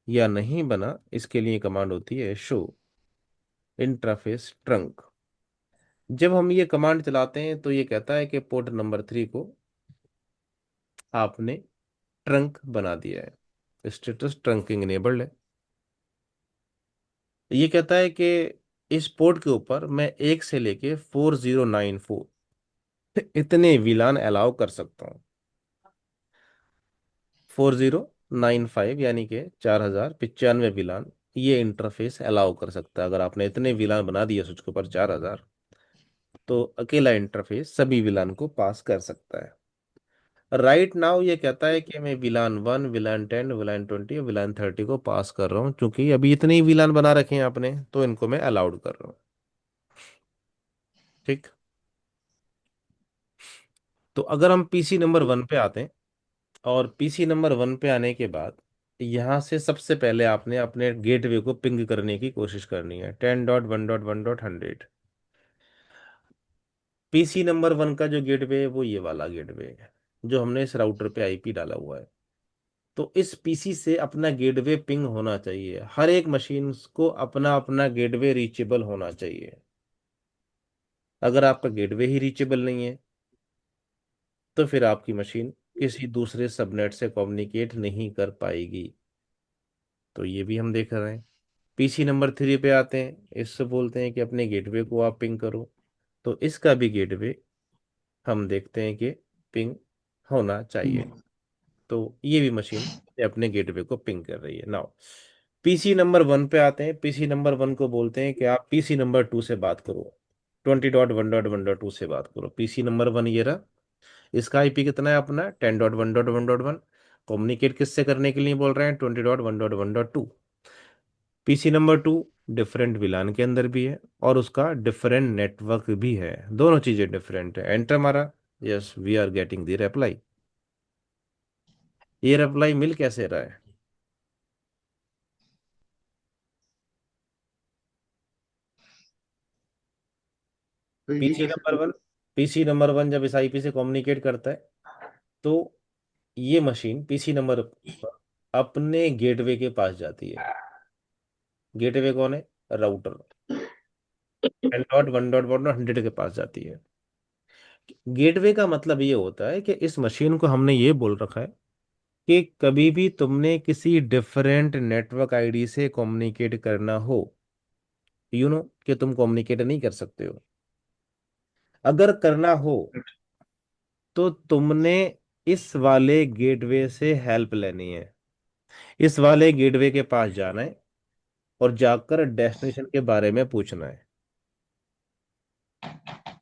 या नहीं बना, इसके लिए कमांड होती है शो इंटरफेस ट्रंक। जब हम ये कमांड चलाते हैं तो ये कहता है कि पोर्ट नंबर 3 को आपने ट्रंक बना दिया है, स्टेटस ट्रंकिंग इनेबल्ड है। ये कहता है कि इस पोर्ट के ऊपर मैं 1 से लेके 4094 इतने विलान अलाउ कर सकता हूँ। 4095 यानी कि 4095 विलान ये इंटरफेस अलाउ कर सकता है। अगर आपने इतने विलान बना दिए स्विच के ऊपर 4000, तो अकेला इंटरफेस सभी विलान को पास कर सकता है। राइट नाउ ये कहता है कि मैं विलान 1, विलान 10, विलान 20 और विलान 30 को पास कर रहा हूँ, क्योंकि अभी इतने ही विलान बना रखे हैं आपने, तो इनको मैं अलाउड कर रहा हूँ। ठीक। तो अगर हम पीसी नंबर 1 पे आते हैं, और पीसी नंबर 1 पे आने के बाद यहाँ से सबसे पहले आपने अपने गेटवे को पिंग करने की कोशिश करनी है, 10.1.1.100। पीसी नंबर 1 का जो गेटवे है वो ये वाला गेटवे है जो हमने इस राउटर पे आईपी डाला हुआ है। तो इस पीसी से अपना गेटवे पिंग होना चाहिए, हर एक मशीन को अपना अपना गेटवे रीचेबल होना चाहिए। अगर आपका गेटवे ही रीचेबल नहीं है तो फिर आपकी मशीन किसी दूसरे सबनेट से कम्युनिकेट नहीं कर पाएगी। तो ये भी हम देख रहे हैं। पीसी नंबर 3 पे आते हैं, इससे बोलते हैं कि अपने गेटवे को आप पिंग करो। तो इसका भी गेटवे हम देखते हैं कि पिंग होना चाहिए। तो ये भी मशीन अपने गेटवे को पिंग कर रही है। नाउ पीसी नंबर 1 पे आते हैं। पीसी नंबर 1 को बोलते हैं कि आप पीसी नंबर 2 से बात करो, 20.1.1.2 से बात करो। पीसी नंबर 1 ये रहा। इसका आईपी कितना है अपना, 10.1.1.1। कम्युनिकेट किससे करने के लिए बोल रहे हैं, 20.1.1.2। पीसी नंबर 2 डिफरेंट विलान के अंदर भी है और उसका डिफरेंट नेटवर्क भी है, दोनों चीजें डिफरेंट है। एंटर मारा, yes we are getting the reply. ये रिप्लाई मिल कैसे रहा है, तो ये पीसी कैसे? नंबर 1, पीसी नंबर 1 जब इस आईपी से कम्युनिकेट करता है तो ये मशीन पीसी नंबर अपने गेटवे के पास जाती है। गेटवे कौन है, राउटर। 10.1.1.100 के पास जाती है। गेटवे का मतलब ये होता है कि इस मशीन को हमने ये बोल रखा है कि कभी भी तुमने किसी डिफरेंट नेटवर्क आईडी से कम्युनिकेट करना हो, कि तुम कम्युनिकेट नहीं कर सकते हो। अगर करना हो तो तुमने इस वाले गेटवे से हेल्प लेनी है, इस वाले गेटवे के पास जाना है और जाकर डेस्टिनेशन के बारे में पूछना है।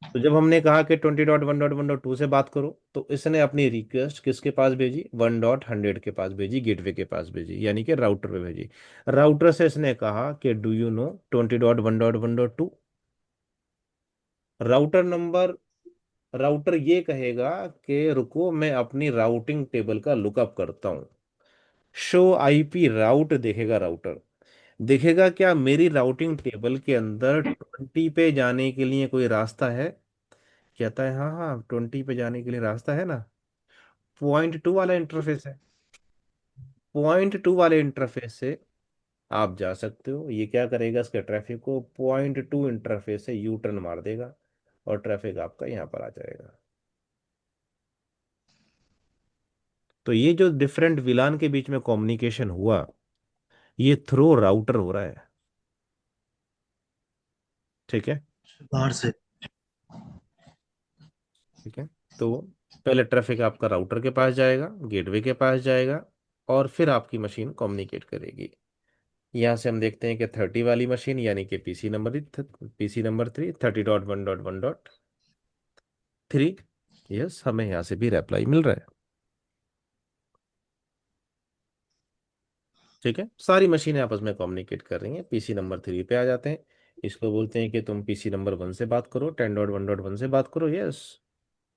तो जब हमने कहा कि 20.1.1.2 से बात करो तो इसने अपनी रिक्वेस्ट किसके पास भेजी, 1.100 के पास भेजी, गेटवे के पास भेजी, यानी कि राउटर पे भेजी। राउटर से इसने कहा कि do you know 20.1.1.2। Router number router ये कहेगा कि रुको मैं अपनी राउटिंग टेबल का लुकअप करता हूँ। शो आईपी राउट देखेगा राउटर, देखेगा क्या मेरी राउटिंग टेबल के अंदर 20 पे जाने के लिए कोई रास्ता है। कहता है हाँ हाँ 20 पे जाने के लिए रास्ता है ना। .2 वाला इंटरफेस है, .2 वाले इंटरफेस से आप जा सकते हो। ये क्या करेगा, इसके ट्रैफिक को .2 इंटरफेस से यू टर्न मार देगा और ट्रैफिक आपका यहाँ पर आ जाएगा। तो ये जो डिफरेंट विलान के बीच में कम्युनिकेशन हुआ ये थ्रू राउटर हो रहा है। ठीक है। बाहर से। ठीक है। तो पहले ट्रैफिक आपका राउटर के पास जाएगा, गेटवे के पास जाएगा और फिर आपकी मशीन कम्युनिकेट करेगी। यहाँ से हम देखते हैं कि 30 वाली मशीन यानी कि पीसी नंबर 3 30.1.1.3। यस हमें यहाँ से भी रिप्लाई मिल रहा है। ठीक है, सारी मशीनें आपस में कम्युनिकेट कर रही हैं। पीसी नंबर 3 पे आ जाते हैं। इसको बोलते हैं कि तुम पीसी नंबर 1 से बात करो, 10.1.1 से बात करो। यस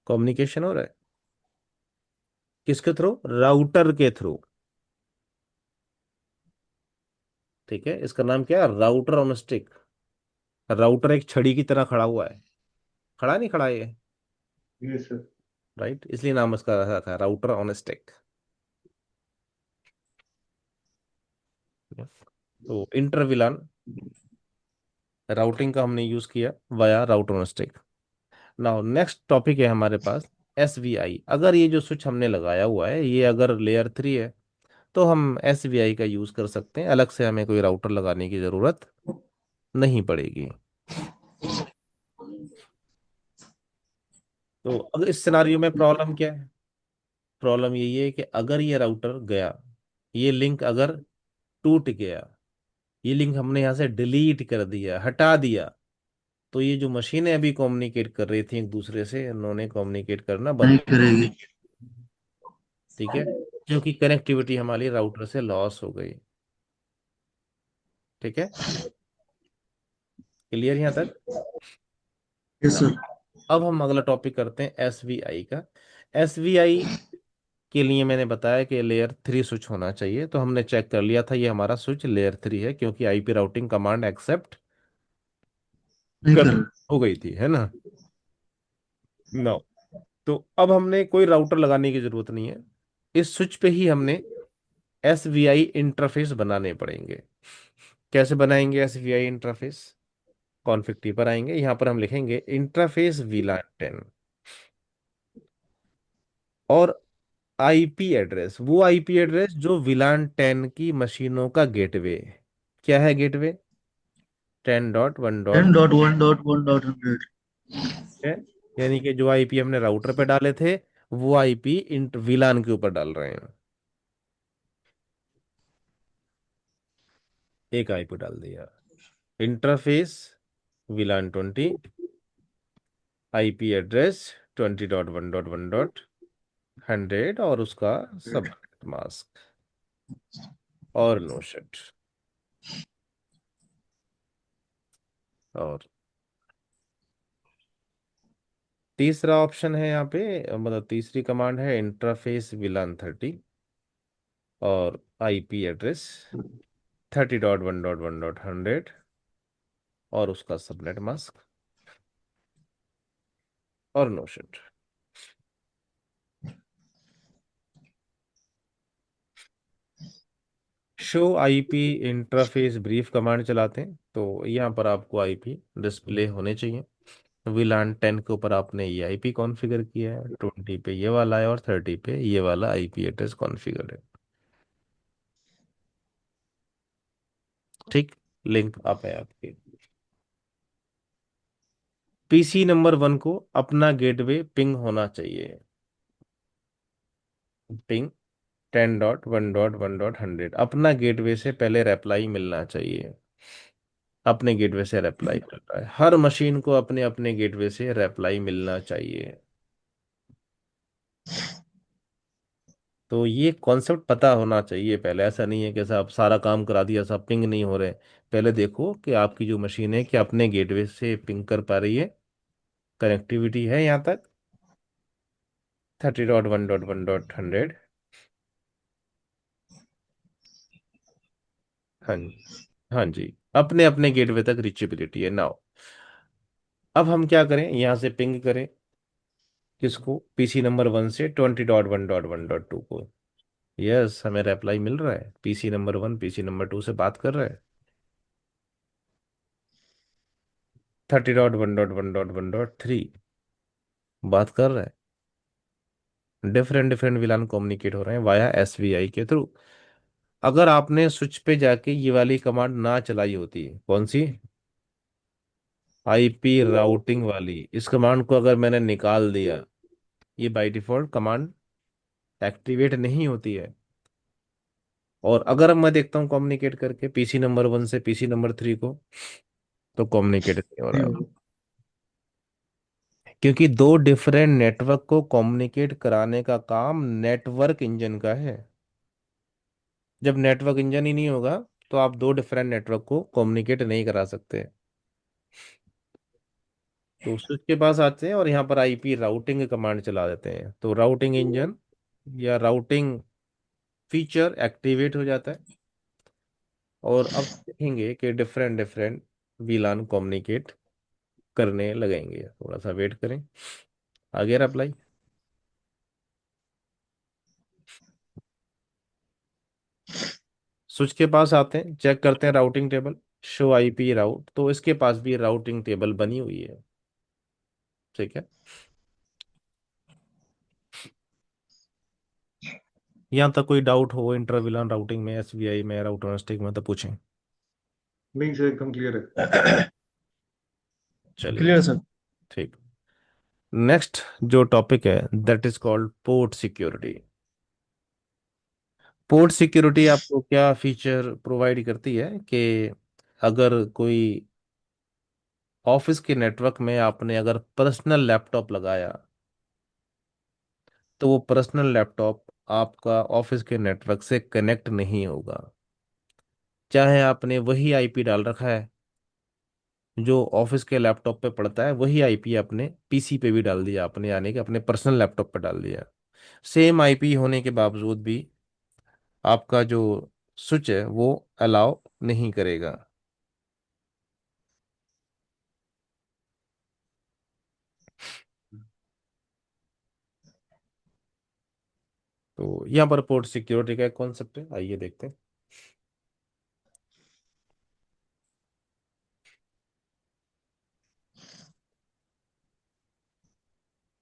कम्युनिकेशन हो रहा है, किसके थ्रू, राउटर के थ्रू। ठीक है, इसका नाम क्या है, राउटर ऑन स्टिक। राउटर एक छड़ी की तरह खड़ा हुआ है, खड़ा नहीं खड़ा ये, ये सर। राइट, इसलिए नाम इसका रखा है राउटर ऑन स्टिक। तो इंटरविलान राउटिंग का हमने यूज किया via router on stick. Now next topic है हमारे पास SVI। अगर ये जो स्विच हमने लगाया हुआ है ये अगर लेयर 3 है तो हम SVI का यूज कर सकते हैं, अलग से हमें कोई राउटर लगाने की जरूरत नहीं पड़ेगी। तो अगर इस सिनारियो में प्रॉब्लम क्या है, प्रॉब्लम यही है कि अगर ये राउटर गया, ये लिंक अगर टूट गया, ये लिंक हमने यहाँ से डिलीट कर दिया, हटा दिया, तो ये जो मशीनें अभी कम्युनिकेट कर रही थी एक दूसरे से, इन्होंने कम्युनिकेट करना नहीं बंद। करेगी। ठीक है, क्योंकि कनेक्टिविटी हमारी राउटर से लॉस हो गई। ठीक है, क्लियर यहाँ तक। यस ना सर। अब हम अगला टॉपिक करते हैं SVI का। SVI के लिए मैंने बताया कि लेयर 3 स्विच होना चाहिए, तो हमने चेक कर लिया था ये हमारा स्विच लेयर 3 है, क्योंकि आईपी राउटिंग कमांड एक्सेप्ट नहीं कर कर रहे। हो गई थी, है ना। नो, तो अब हमने कोई राउटर लगाने की जरूरत नहीं है, इस स्विच पे ही हमने एस वी आई इंटरफेस बनाने पड़ेंगे। कैसे बनाएंगे एस वी आई इंटरफेस? कॉन्फ़िग टी पर आएंगे, यहाँ पर हम लिखेंगे इंटरफेस वीलान 10 और आईपी एड्रेस, वो आईपी एड्रेस जो वीलान 10 की मशीनों का गेटवे। क्या है गेटवे? 10.1. 10.1.1.100। है, यानी कि जो आईपी हमने राउटर पे डाले थे वो आईपी इंट वीलान के ऊपर डाल रहे हैं। एक आईपी डाल दिया, इंटरफेस वीलान 20, आईपी एड्रेस 20.1.1.100 और उसका सब मास्क और नो शिट। और तीसरा ऑप्शन है यहाँ पे, मतलब तीसरी कमांड है इंटरफेस विलान 30 और आईपी एड्रेस 30.1.1.100 और उसका सबनेट मास्क और no shut. Show IP interface brief command चलाते हैं, तो यहाँ पर आपको आईपी डिस्प्ले होने चाहिए। विलान 10 के ऊपर आपने ये आईपी कॉन्फ़िगर किया है, 20 पे ये वाला है और 30 पे ये वाला आईपी एड्रेस कॉन्फ़िगर है। ठीक, लिंक अप है आपके। पीसी नंबर 1 को अपना गेटवे पिंग होना चाहिए, पिंग 10.1.1.100, अपना गेटवे से पहले रिप्लाई मिलना चाहिए। अपने गेटवे से रिप्लाई मिल रहा है, हर मशीन को अपने अपने गेटवे से रिप्लाई मिलना चाहिए। तो ये कॉन्सेप्ट पता होना चाहिए पहले, ऐसा नहीं है कि साहब सारा काम करा दिया साहब पिंग नहीं हो रहे। पहले देखो कि आपकी जो मशीन है क्या अपने गेटवे से पिंग कर पा रही है, कनेक्टिविटी है यहाँ तक 30.1.1.100। हाँ, हाँ जी, अपने अपने गेटवे तक रीचेबिलिटी है नाउ। अब हम क्या करें, यहाँ से पिंग करें किसको, पीसी नंबर 1 से 20.1.1.2 को। यस, हमें रिप्लाई मिल रहा है, पीसी नंबर 1 पीसी नंबर 2 से बात कर रहा है, 30.1.1.1.3 बात कर रहा है। डिफरेंट डिफरेंट विलान कम्युनिकेट हो रहे हैं वाया एसवीआई के थ्रू। अगर आपने स्विच पे जाके ये वाली कमांड ना चलाई होती, कौन सी, आईपी राउटिंग वाली, इस कमांड को अगर मैंने निकाल दिया, ये बाय डिफॉल्ट कमांड एक्टिवेट नहीं होती है। और अगर मैं देखता हूँ कम्युनिकेट करके पीसी नंबर 1 से पीसी नंबर 3 को, तो कम्युनिकेट नहीं हो नहीं रहा है, होगा। क्योंकि दो डिफरेंट नेटवर्क को कम्युनिकेट कराने का काम नेटवर्क इंजन का है। जब नेटवर्क इंजन ही नहीं होगा तो आप दो डिफरेंट नेटवर्क को कम्युनिकेट नहीं करा सकते। तो स्विच के पास आते हैं और यहाँ पर आईपी राउटिंग कमांड चला देते हैं, तो राउटिंग इंजन या राउटिंग फीचर एक्टिवेट हो जाता है। और अब देखेंगे कि डिफरेंट डिफरेंट वीलान कम्युनिकेट करने लगेंगे, थोड़ा सा वेट करें। आगे अप्लाई, स्विच के पास आते हैं, चेक करते हैं routing table, show IP route, तो इसके पास भी राउटिंग टेबल बनी हुई है। ठीक है, यहाँ तक कोई डाउट हो इंटर विलान राउटिंग में, एसवीआई में, राउटर स्टिक में, तो पूछें। नहीं सर, एकदम क्लियर है। चलिए, क्लियर सर। ठीक। नेक्स्ट जो टॉपिक है that is called port security. Port security आपको क्या फीचर प्रोवाइड करती है कि अगर कोई ऑफिस के नेटवर्क में आपने अगर पर्सनल लैपटॉप लगाया, तो वो पर्सनल लैपटॉप आपका ऑफिस के नेटवर्क से कनेक्ट नहीं होगा, चाहे आपने वही आईपी डाल रखा है जो ऑफिस के लैपटॉप पे पड़ता है, वही आईपी अपने पीसी पे भी डाल दिया आपने, यानी कि अपने पर्सनल लैपटॉप पे डाल दिया, सेम आईपी होने के बावजूद भी आपका जो स्विच है वो अलाउ नहीं करेगा। तो यहाँ पर पोर्ट सिक्योरिटी का एक कॉन्सेप्ट है, आइए देखते हैं।